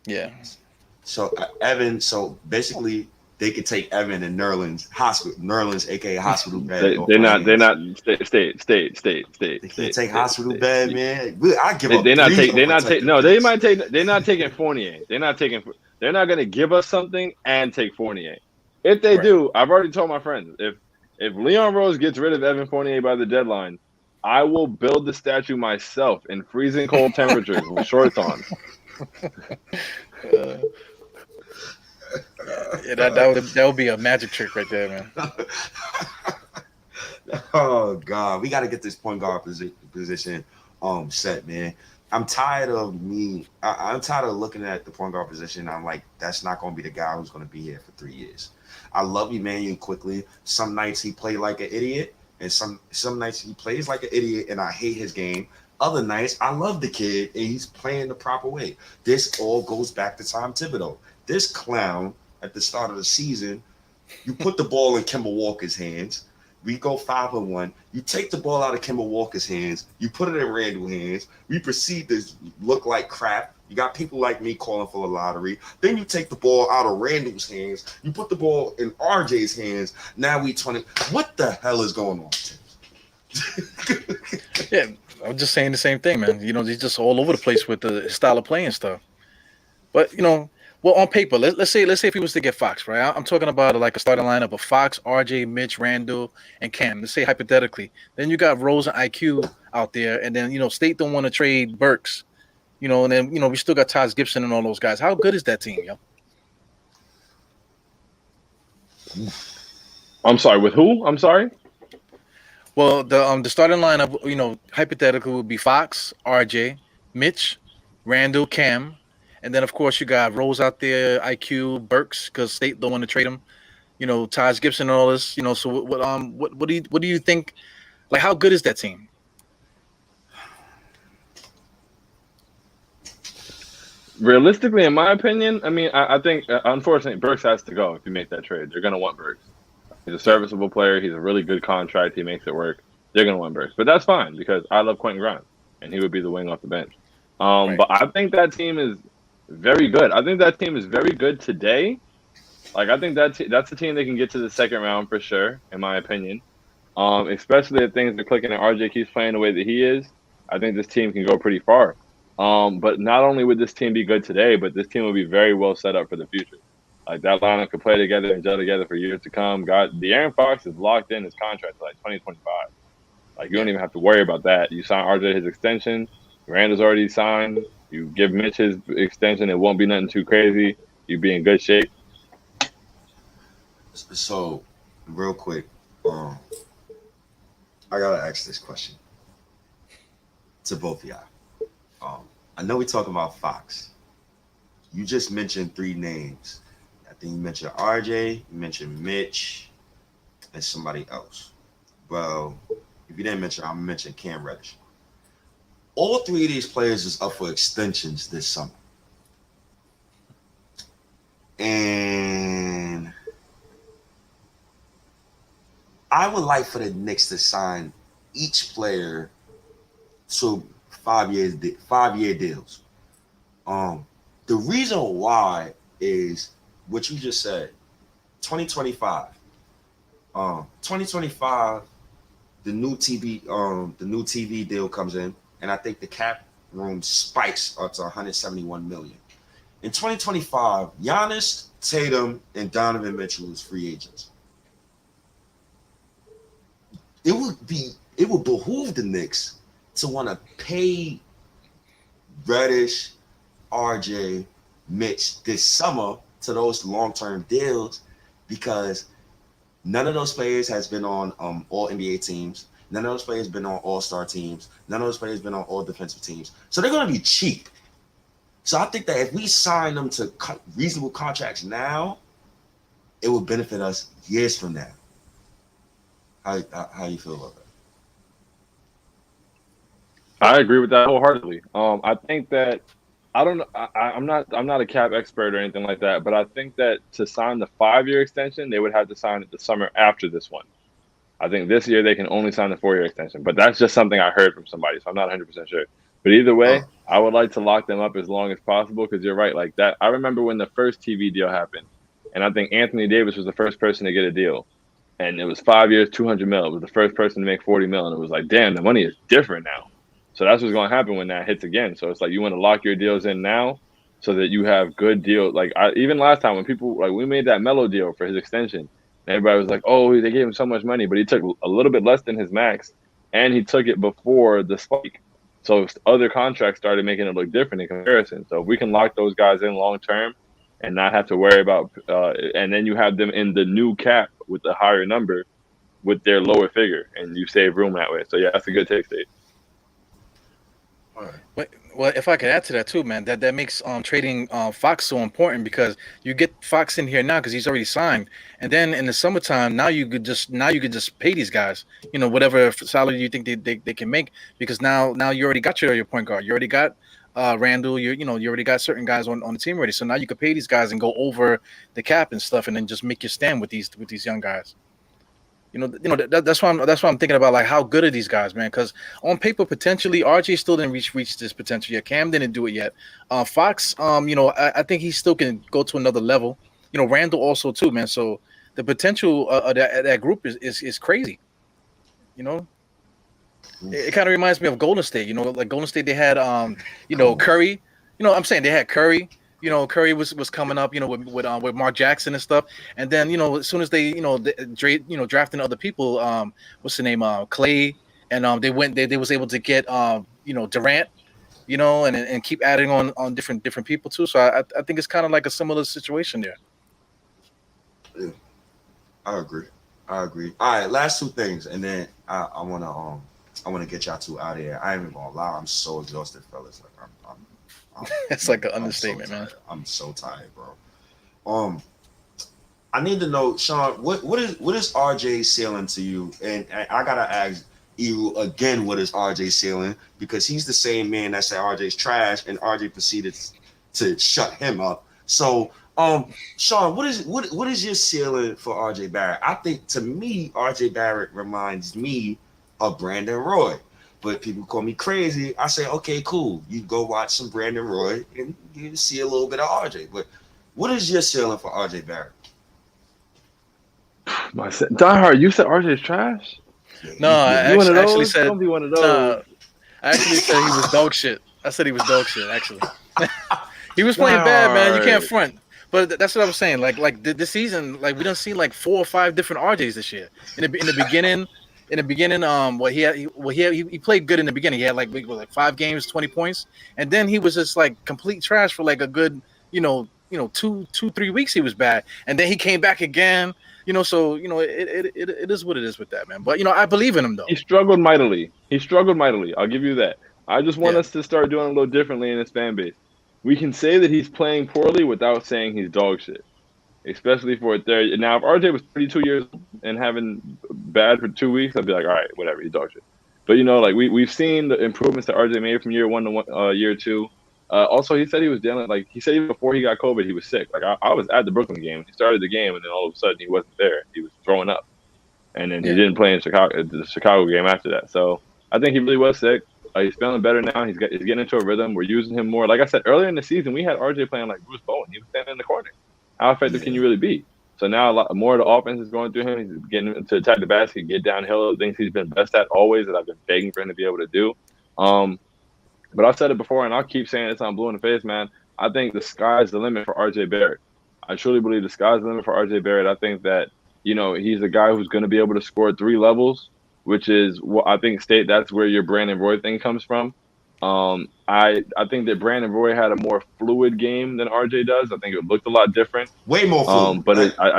Yeah. So Evan, basically. They could take Evan and Nerlens, aka hospital bed. They're not state. They can take hospital bed, man. I give up. They're not taking Fournier. They're not gonna give us something and take Fournier. If they do, I've already told my friends, if Leon Rose gets rid of Evan Fournier by the deadline, I will build the statue myself in freezing cold temperatures with shorts on. Yeah, that would be a magic trick right there, man. Oh God, we got to get this point guard position set, man. I'm tired of I'm tired of looking at the point guard position. I'm like, that's not going to be the guy who's going to be here for 3 years. I love Emmanuel quickly. Some nights he play like an idiot, and some nights he plays like an idiot, and I hate his game. Other nights, I love the kid and he's playing the proper way. This all goes back to Tom Thibodeau. This clown at the start of the season, you put the ball in Kemba Walker's hands. We go 5-1. You take the ball out of Kemba Walker's hands. You put it in Randall's hands. We proceed to look like crap. You got people like me calling for the lottery. Then you take the ball out of Randall's hands. You put the ball in RJ's hands. Now we 20. What the hell is going on, Tim? Yeah, I'm just saying the same thing, man. You know, he's just all over the place with the style of playing stuff. But you know, well, on paper, let's say if he was to get Fox, right? I'm talking about like a starting lineup of Fox, RJ, Mitch, Randall, and Cam. Let's say hypothetically. Then you got Rose and IQ out there, and then you know, State don't want to trade Burks. You know, and then you know, we still got Taj Gibson and all those guys. How good is that team, yo? I'm sorry, with who? I'm sorry. Well, the starting lineup, you know, hypothetically would be Fox, RJ, Mitch, Randall, Cam, and then of course you got Rose out there, IQ, Burks, because State don't want to trade him. You know, Taj Gibson and all this. You know, so what do you think? Like, how good is that team? Realistically, in my opinion, I mean, I think unfortunately Burks has to go if you make that trade. They're gonna want Burks. He's a serviceable player. He's a really good contract. He makes it work. They're gonna want Burks, but that's fine because I love Quentin Grimes and he would be the wing off the bench. Right. But I think that team is very good. I think that team is very good today. Like I think that's a team that can get to the second round for sure, in my opinion. Especially if things are clicking and RJ keeps playing the way that he is. I think this team can go pretty far. But not only would this team be good today, but this team will be very well set up for the future. Like that lineup could play together and gel together for years to come. De'Aaron Fox is locked in his contract to like 2025. Like you don't even have to worry about that. You sign RJ his extension. Randall's already signed. You give Mitch his extension. It won't be nothing too crazy. You'd be in good shape. So, real quick, I gotta ask this question to both of y'all. I know we're talking about Fox. You just mentioned 3 names. I think you mentioned RJ, you mentioned Mitch, and somebody else. Well, if you didn't mention, I'm gonna mention Cam Reddish. All 3 of these players is up for extensions this summer. And I would like for the Knicks to sign each player to 5-year deals. The reason why is what you just said. 2025. 2025, the new TV deal comes in, and I think the cap room spikes up to 171 million. In 2025, Giannis, Tatum, and Donovan Mitchell is free agents. It would behoove the Knicks to want to pay Reddish, RJ, Mitch this summer to those long-term deals because none of those players has been on all NBA teams. None of those players been on all-star teams. None of those players been on all defensive teams. So they're going to be cheap. So I think that if we sign them to reasonable contracts now, it will benefit us years from now. How you feel about that? I agree with that wholeheartedly. I think that I'm not a cap expert or anything like that, but I think that to sign the 5-year extension, they would have to sign it the summer after this one. I think this year they can only sign the 4-year extension, but that's just something I heard from somebody, so I'm not 100% sure. But either way, I would like to lock them up as long as possible because you're right. Like that, I remember when the first TV deal happened, and I think Anthony Davis was the first person to get a deal. And it was 5 years, 200 mil. It was the first person to make 40 mil. And it was like, damn, the money is different now. So that's what's going to happen when that hits again. So it's like you want to lock your deals in now so that you have good deals. Like even last time when people, like we made that Melo deal for his extension. And everybody was like, oh, they gave him so much money. But he took a little bit less than his max. And he took it before the spike. So other contracts started making it look different in comparison. So if we can lock those guys in long term and not have to worry about and then you have them in the new cap with the higher number with their lower figure and you save room that way. So yeah, that's a good take, State. Well, if I could add to that too, man, that makes trading Fox so important because you get Fox in here now because he's already signed, and then in the summertime now you could just pay these guys, whatever salary you think they can make because now you already got your point guard, you already got Randall, you already got certain guys on the team already, so now you could pay these guys and go over the cap and stuff, and then just make your stand with these young guys. That's why I'm thinking about like how good are these guys, man? Because on paper, potentially RJ still didn't reach this potential yet. Cam didn't do it yet. Fox, I think he still can go to another level. Randall also too, man. So the potential of that group is crazy. It kind of reminds me of Golden State. Like Golden State, they had Curry. I'm saying they had Curry. Curry was coming up, with Mark Jackson and stuff. And then, as soon as they, drafting other people, what's the name? Clay. And they was able to get, Durant, and keep adding on different people too. So I think it's kind of like a similar situation there. Yeah, I agree. All right, last two things, and then I wanna get y'all two out of here. I ain't even gonna lie, I'm so exhausted, fellas. Like It's like an understatement, so man. I'm so tired, bro. I need to know, Shaun, what is RJ's ceiling to you? And I gotta ask Eru again, what is RJ's ceiling? Because he's the same man that said RJ's trash, and RJ proceeded to shut him up. So, Shaun, what is your ceiling for RJ Barrett? I think to me, RJ Barrett reminds me of Brandon Roy. But people call me crazy. I say, okay, cool. You go watch some Brandon Roy and you see a little bit of RJ. But what is your ceiling for RJ Barrett? Diehard, you said RJ's trash? No, I actually said. Don't be one of those. I actually said he was dog shit. I said he was dog shit. Actually, he was playing bad, man. You can't front. But that's what I was saying. Like this season, like we don't see like 4 or 5 different RJs this year. In the beginning. He played good in the beginning. He had like 5 games, 20 points, and then he was just like complete trash for like a good, 2-3 weeks. He was bad, and then he came back again. So it is what it is with that, man. But I believe in him though. He struggled mightily. I'll give you that. I just want us to start doing a little differently in his fan base. We can say that he's playing poorly without saying he's dog shit. Especially for a third. Now, if RJ was 32 years old and having bad for 2 weeks, I'd be like, all right, whatever, he's dog shit. But like we've seen the improvements that RJ made from year 1 to year 2. Also, he said he was dealing he said even before he got COVID, he was sick. Like I was at the Brooklyn game. He started the game, and then all of a sudden he wasn't there. He was throwing up, and then he didn't play in the Chicago game after that. So I think he really was sick. He's feeling better now. He's getting into a rhythm. We're using him more. Like I said earlier in the season, we had RJ playing like Bruce Bowen. He was standing in the corner. How effective can you really be? So now a lot more of the offense is going through him. He's getting to attack the basket, get downhill. Things he's been best at always that I've been begging for him to be able to do. But I've said it before, and I'll keep saying this. I'm blue in the face, man. I think the sky's the limit for RJ Barrett. I truly believe the sky's the limit for RJ Barrett. I think that he's a guy who's going to be able to score 3 levels, which is what I think that's where your Brandon Roy thing comes from. I think that Brandon Roy had a more fluid game than RJ does. I think it looked a lot different. Way more fluid.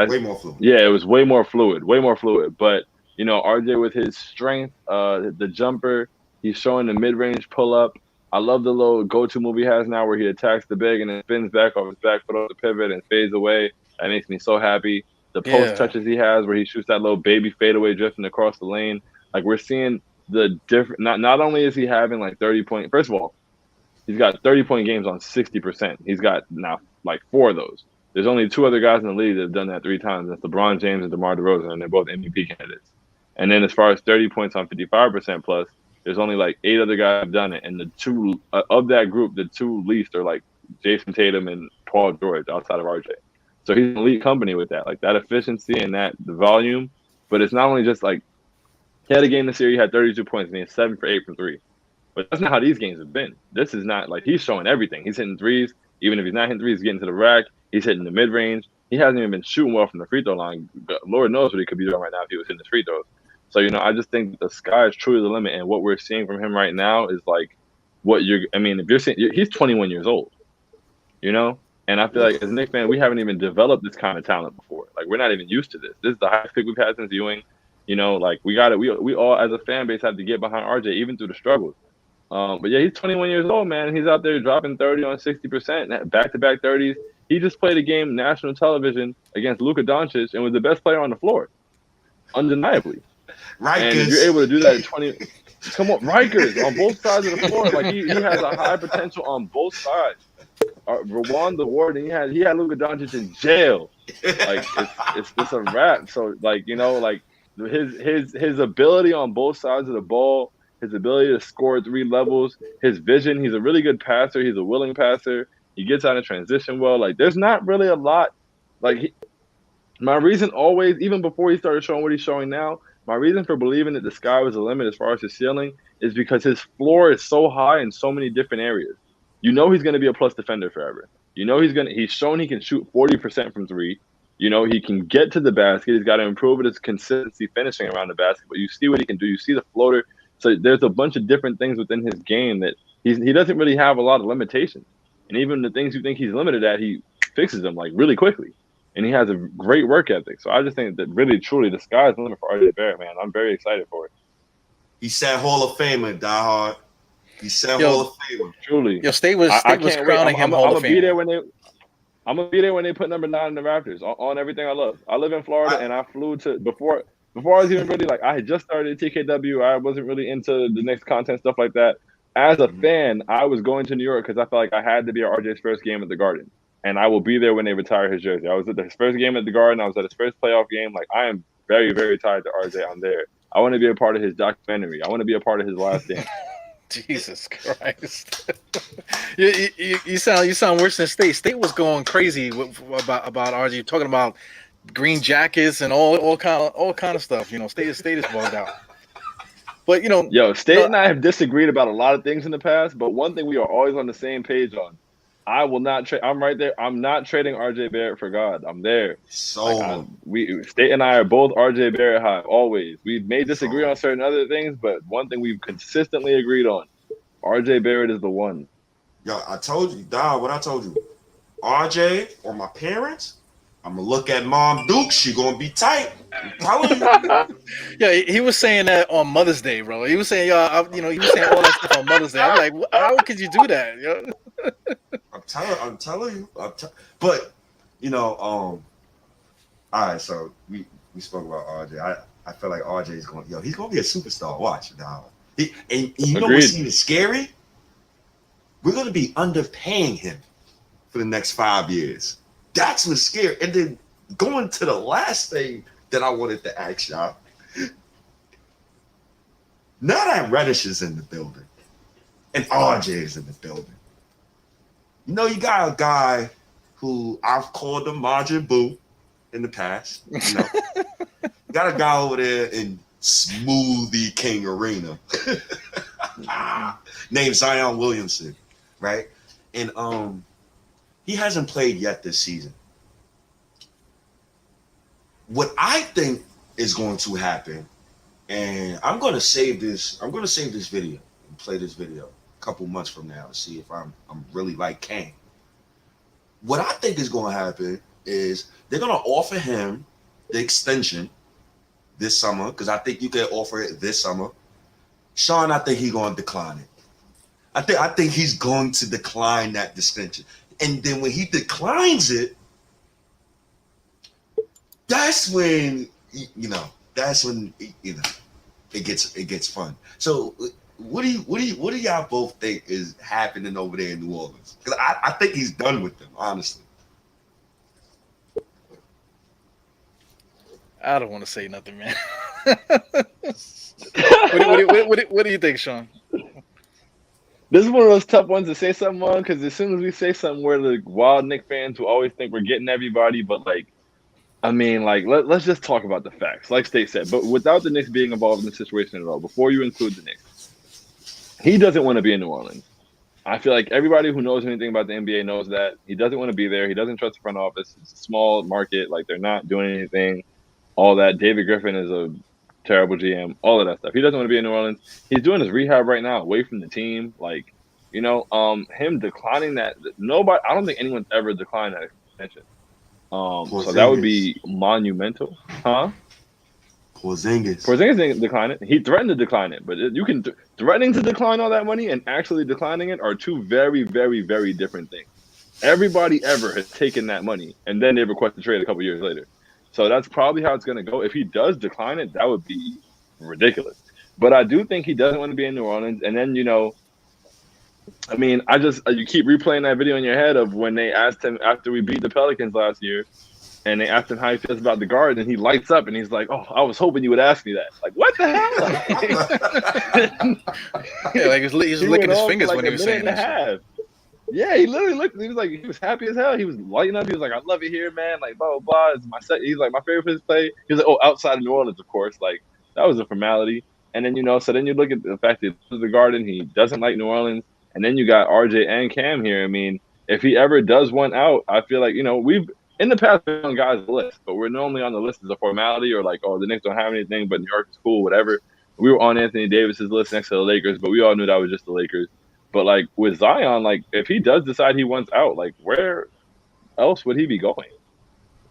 Way more fluid. Yeah, it was way more fluid. But RJ with his strength, the jumper, he's showing the mid-range pull-up. I love the little go-to move he has now where he attacks the big and then spins back off his back foot off the pivot and fades away. That makes me so happy. The post touches he has where he shoots that little baby fadeaway drifting across the lane. Like we're seeing the different. Not only is he having like 30-point. First of all, he's got 30-point games on 60%. He's got now like 4 of those. There's only 2 other guys in the league that have done that 3 times. That's LeBron James and DeMar DeRozan, and they're both MVP candidates. And then as far as 30 points on 55% plus, there's only like 8 other guys have done it. And the 2 of that group, the 2 least are like Jason Tatum and Paul George outside of RJ. So he's in elite company with that, like that efficiency and the volume. But it's not only just like he had a game this year, he had 32 points and he had 7 for 8 from 3. But that's not how these games have been. This is not like he's showing everything. He's hitting threes. Even if he's not hitting threes, he's getting to the rack. He's hitting the mid range. He hasn't even been shooting well from the free throw line. Lord knows what he could be doing right now if he was hitting the free throws. So, I just think the sky is truly the limit. And what we're seeing from him right now is like if you're seeing, he's 21 years old, And I feel like as a Knicks fan, we haven't even developed this kind of talent before. Like we're not even used to this. This is the highest pick we've had since Ewing. Like we all as a fan base have to get behind RJ even through the struggles. But yeah, he's 21 years old, man. He's out there dropping 30 on 60%, back-to-back 30s. He just played a game national television against Luka Doncic and was the best player on the floor, undeniably. And if you're able to do that at 20, come on, Rikers on both sides of the floor. Like he has a high potential on both sides. Rwanda Warden, he had Luka Doncic in jail. Like it's a wrap. So like like his ability on both sides of the ball, his ability to score at 3 levels, his vision. He's a really good passer. He's a willing passer. He gets out of transition well. Like there's not really a lot. Like my reason always, even before he started showing what he's showing now, my reason for believing that the sky was the limit as far as his ceiling is because his floor is so high in so many different areas. He's going to be a plus defender forever. He's shown he can shoot 40% from 3. He can get to the basket. He's got to improve his consistency finishing around the basket. But you see what he can do. You see the floater. So there's a bunch of different things within his game that he doesn't really have a lot of limitations. And even the things you think he's limited at, he fixes them like really quickly. And he has a great work ethic. So I just think that really, truly, the sky's the limit for RJ Barrett, man. I'm very excited for it. He said Hall of Famer, Diehard. He said Hall of Famer. Truly. State was crowning him Hall of Famer. I'm gonna be there when they put number 9 in the Raptors on everything I love. I live in Florida, and I flew to before I was even really I had just started TKW. I wasn't really into the Knicks content, stuff like that. As a fan, I was going to New York because I felt like I had to be at RJ's first game at the Garden. And I will be there when they retire his jersey. I was at his first game at the Garden. I was at his first playoff game. Like, I am very, very tied to RJ. I'm there. I want to be a part of his documentary. I want to be a part of his last dance. Jesus Christ! you sound worse than State. State was going crazy about RJ, talking about green jackets and all kind of stuff. State is bugged out. But State and I have disagreed about a lot of things in the past. But one thing we are always on the same page on. I will not trade. I'm right there. I'm not trading RJ Barrett for God. I'm there. So State and I are both RJ Barrett high. Always. We may disagree on certain other things, but one thing we've consistently agreed on: RJ Barrett is the one. Yo, I told you, Dog. What I told you, RJ or my parents. I'm gonna look at Mom Duke. She gonna be tight. I'm telling you. Yeah, he was saying that on Mother's Day, bro. He was saying, he was saying all that stuff on Mother's Day. I'm like, how could you do that? I'm telling you. But all right. So we spoke about RJ. I feel like RJ is he's gonna be a superstar. Watch now. And you know what's even scary? We're gonna be underpaying him for the next 5 years. That's what's scary. And then going to the last thing that I wanted to ask y'all. Now that Reddish is in the building and RJ is in the building, you got a guy who I've called him Majin Buu in the past. Got a guy over there in Smoothie King Arena named Zion Williamson, right? And he hasn't played yet this season. What I think is going to happen, and I'm going to save this video and play this video a couple months from now to see if I'm really like Cam. What I think is going to happen is they're going to offer him the extension this summer, because I think you can offer it this summer. Shaun, I think he's going to decline it. I think he's going to decline that extension. And then when he declines it, that's when it gets fun. So what do y'all both think is happening over there in New Orleans? Because I think he's done with them, honestly. I don't want to say nothing, man. What do you think, Shaun? This is one of those tough ones to say something on, because as soon as we say something, we're the wild Knicks fans who always think we're getting everybody. But let's just talk about the facts, like State said. But without the Knicks being involved in the situation at all, before you include the Knicks, he doesn't want to be in New Orleans. I feel like everybody who knows anything about the NBA knows that. He doesn't want to be there. He doesn't trust the front office. It's a small market. Like, they're not doing anything. All that. David Griffin is a terrible GM. All of that stuff. He doesn't want to be in New Orleans. He's doing his rehab right now, away from the team. Him declining that. Nobody. I don't think anyone's ever declined that extension. So that would be monumental, huh? Porzingis. Porzingis didn't decline it. He threatened to decline it, but you can threatening to decline all that money and actually declining it are two very, very, very different things. Everybody ever has taken that money and then they request a trade a couple years later. So that's probably how it's going to go. If he does decline it, that would be ridiculous. But I do think he doesn't want to be in New Orleans. And then, I mean, you keep replaying that video in your head of when they asked him after we beat the Pelicans last year, and they asked him how he feels about the guard, and he lights up and he's like, "Oh, I was hoping you would ask me that." Like, what the hell? Yeah, like he's licking his fingers when he was saying that. Yeah, he literally looked. He was like, he was happy as hell. He was lighting up. He was like, "I love it here, man." Like, blah blah blah. It's my set. He's like, my favorite place to play. He was like, "Oh, outside of New Orleans, of course." Like, that was a formality. And then so then you look at the fact that he's the Garden. He doesn't like New Orleans. And then you got RJ and Cam here. I mean, if he ever does one out, I feel like, we've in the past been on guys' list, but we're normally on the list as a formality or like, oh, the Knicks don't have anything, but New York is cool, whatever. We were on Anthony Davis's list next to the Lakers, but we all knew that was just the Lakers. But like with Zion, like if he does decide he wants out, like where else would he be going?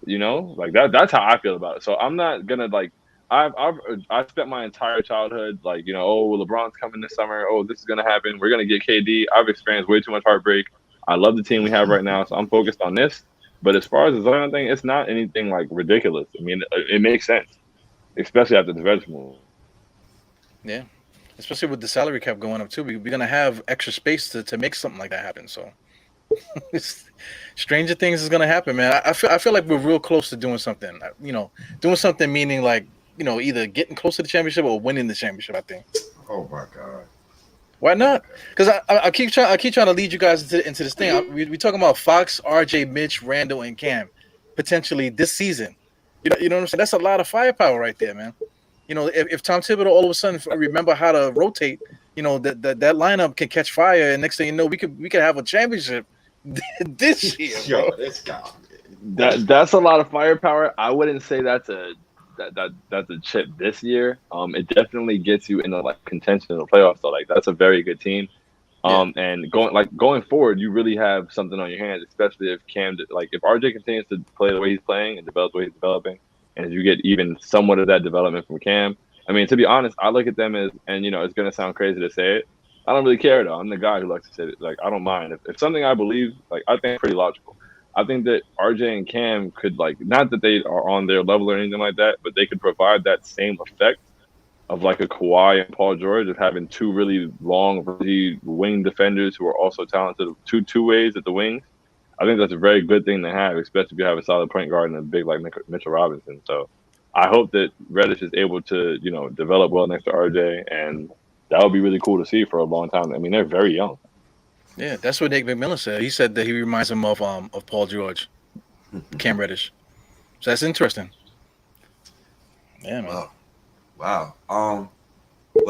Like that's how I feel about it. So I'm not gonna like I've spent my entire childhood like, oh, LeBron's coming this summer. Oh, this is gonna happen. We're gonna get KD. I've experienced way too much heartbreak. I love the team we have right now, so I'm focused on this. But as far as the Zion thing, it's not anything like ridiculous. I mean, it makes sense, especially after the Thibs move. Yeah, especially with the salary cap going up too. We're gonna have extra space to make something like that happen. So, stranger things is gonna happen, man. I feel like we're real close to doing something. Doing something meaning like either getting close to the championship or winning the championship. I think. Oh my God. Why not? Because I keep trying to lead you guys into this thing. We talking about Fox, RJ, Mitch, Randall, and Cam potentially this season. You know what I'm saying? That's a lot of firepower right there, man. If Tom Thibodeau all of a sudden remember how to rotate, that lineup can catch fire, and next thing you know, we could have a championship this year. Yo, this guy. That's a lot of firepower. I wouldn't say that's a chip this year. It definitely gets you into like contention in the playoffs. So like that's a very good team. And going forward, you really have something on your hands, especially if if RJ continues to play the way he's playing and develop the way he's developing, and you get even somewhat of that development from Cam. I mean, to be honest, I look at them as, and it's gonna sound crazy to say it, I don't really care though. I'm the guy who likes to say it. Like I don't mind if something I believe, like I think it's pretty logical. I think that RJ and Cam could not that they are on their level or anything like that, but they could provide that same effect of like a Kawhi and Paul George of having two really long, really wing defenders who are also talented, two ways at the wings. I think that's a very good thing to have, especially if you have a solid point guard and a big like Mitchell Robinson. So I hope that Reddish is able to, develop well next to RJ, and that would be really cool to see for a long time. I mean, they're very young. Yeah, that's what Nick McMillan said. He said that he reminds him of Paul George, Cam Reddish. So that's interesting. Yeah, man. Wow. Well,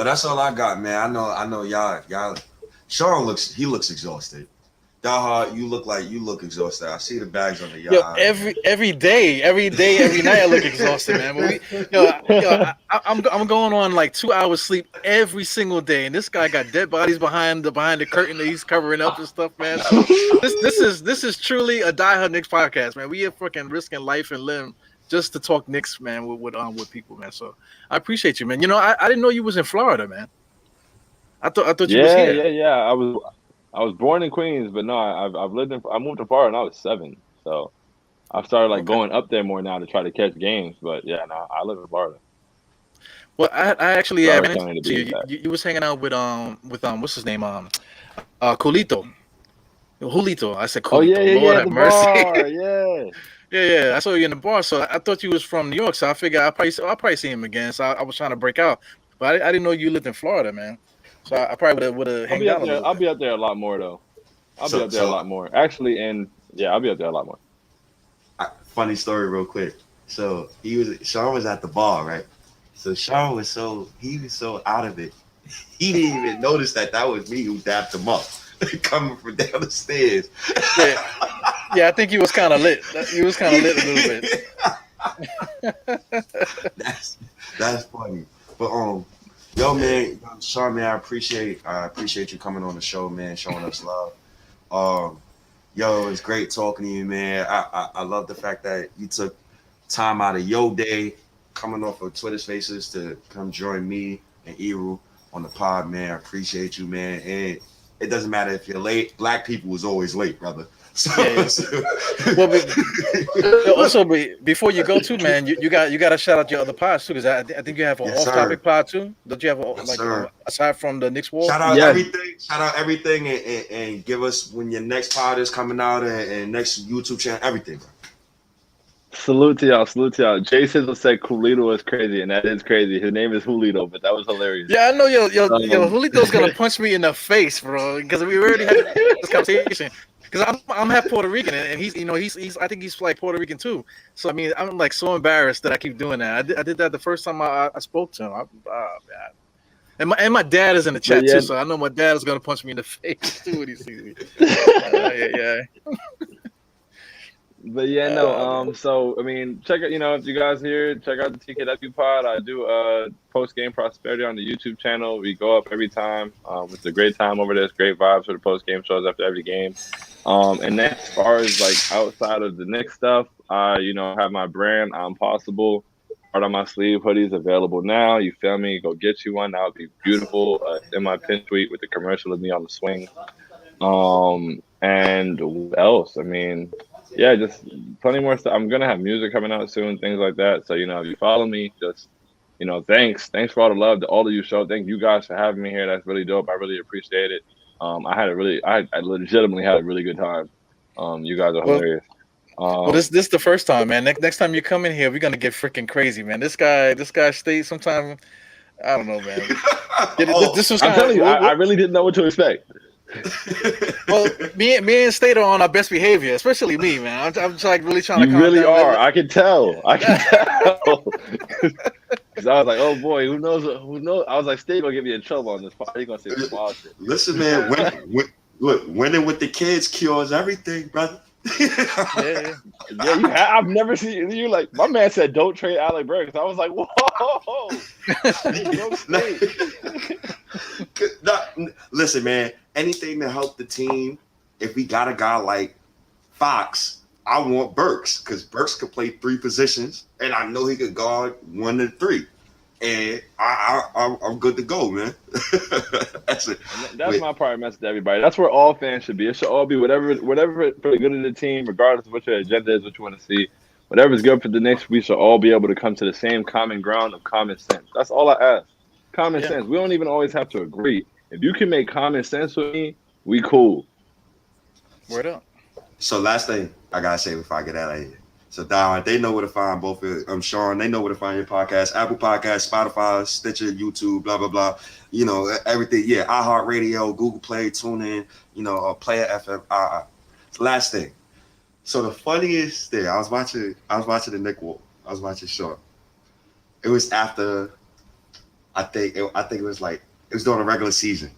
that's all I got, man. I know y'all. Shaun looks exhausted. Diehard, you look exhausted. I see the bags on the yard. Yo, every day, every night I look exhausted, man. But I'm going on like 2 hours sleep every single day, and this guy got dead bodies behind the curtain that he's covering up and stuff, man. So this is truly a Diehard Knicks podcast, man. We are fucking risking life and limb just to talk Knicks, man, with people, man. So I appreciate you, man. I didn't know you was in Florida, man. I thought you was here. Yeah. I was born in Queens, but no, I moved to Florida when I was 7. So I've started going up there more now to try to catch games. But yeah, no, I live in Florida. Well, I actually ran into you. You was hanging out with what's his name? Julito. I said Julito. Oh yeah, Lord have mercy. Bar, yeah. Yeah. I saw you in the bar, so I thought you was from New York. So I figured I'll probably see him again. So I was trying to break out, but I didn't know you lived in Florida, man. So I probably would have hanged out. I'll be up there a lot more though. I'll be up there a lot more. Actually, and yeah, I'll be up there a lot more. Funny story, real quick. So Shaun was at the bar, right? So Shaun was so out of it, he didn't even notice that was me who dapped him up coming from down the stairs. Yeah, I think he was kind of lit. He was kind of lit a little bit. That's funny, but yo, man, Shaun, man, I appreciate you coming on the show, man, showing us love. Yo, it's great talking to you, man. I love the fact that you took time out of your day coming off of Twitter Spaces to come join me and Eru on the pod, man. I appreciate you, man. And it doesn't matter if you're late. Black people is always late, brother. So, Well, also before you go too, man, you got to shout out your other pods too, because I think you have an off-topic pod too. Don't you have aside from the Knicks Wall? Shout out everything, and give us when your next pod is coming out and next YouTube channel, everything, bro. Salute to y'all. Jason said Julito is crazy, and that is crazy. His name is Julito, but that was hilarious. Yeah, I know yo, Julito's gonna punch me in the face, bro, because we already had this conversation. Because I'm half Puerto Rican, and he's I think he's like Puerto Rican too. So I mean, I'm like so embarrassed that I keep doing that. I did that the first time I spoke to him. And my dad is in the chat too, so I know my dad is gonna punch me in the face too when he sees me. Yeah. But yeah, no. So I mean, check out. If you guys here, check out the TKW pod. I do post game prosperity on the YouTube channel. We go up every time. It's a great time over there. It's great vibes for the post game shows after every game. And then as far as like outside of the Knicks stuff, I have my brand. I'm Possible. Art on my sleeve hoodies available now. You feel me? Go get you one. That would be beautiful. In my pin tweet with the commercial of me on the swing. And what else? I mean. Yeah, just plenty more stuff. I'm gonna have music coming out soon, things like that. So if you follow me, just thanks for all the love that all of you showed. Thank you guys for having me here. That's really dope. I really appreciate it. I legitimately had a really good time. You guys are hilarious. Well, this is the first time, man. Next time you come in here, we're gonna get freaking crazy, man. This guy stays sometime. I don't know, man. This was I'm telling you, I really didn't know what to expect. Well, me and State are on our best behavior, especially me, man. I'm just like really trying to. You really are. I can tell. Because I was like, oh boy, who knows? I was like, State gonna get me in trouble on this part. He's gonna say some wild shit. Listen, man. Winning with the kids cures everything, brother. I've never seen you like. My man said, "Don't trade Alec Burks." I was like, whoa. Listen, man. Anything to help the team. If we got a guy like Fox, I want Burks because Burks could play 3 positions, and I know he could guard 1 and 3, and I'm good to go, man. That's it. That's my primary message to everybody. That's where all fans should be. It should all be whatever for the good of the team, regardless of what your agenda is, what you want to see. Whatever's good for the Knicks, we should all be able to come to the same common ground of common sense. That's all I ask. Common sense. We don't even always have to agree. If you can make common sense with me, we cool. Word up. So last thing I gotta say before I get out of here. So Diehard, they know where to find both of Shaun. They know where to find your podcast. Apple Podcasts, Spotify, Stitcher, YouTube, blah, blah, blah. Everything. Yeah, iHeartRadio, Google Play, TuneIn, Player FM. Last thing. So the funniest thing, I was watching the Knicks Wall. I was watching Shaun. It was after, I think it was like, it was during the regular season.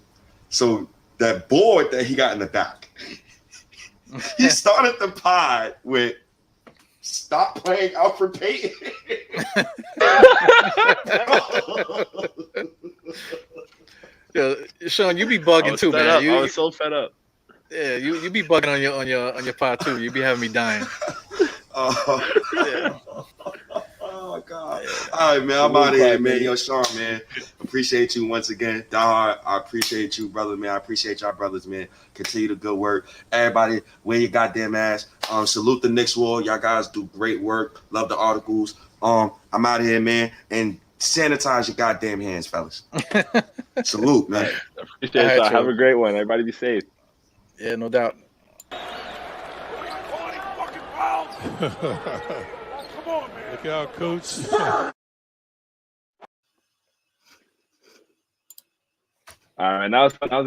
So that board that he got in the back, he started the pod with "Stop playing Alfred Payton." Yeah, Shaun, you be bugging too, man. I was so fed up. Yeah, you be bugging on your pod too. You be having me dying. Oh God! All right, man. I'm out of here, man. Yo, Shaun, man. Appreciate you once again, Diehard. I appreciate you, brother, man. I appreciate y'all brothers, man. Continue the good work. Everybody, wear your goddamn ass. Salute the Knicks Wall. Y'all guys do great work. Love the articles. I'm out of here, man. And sanitize your goddamn hands, fellas. Salute, man. Appreciate y'all. Have a great one. Everybody be safe. Yeah, no doubt. Look out, coach. All right, that was fun. That was a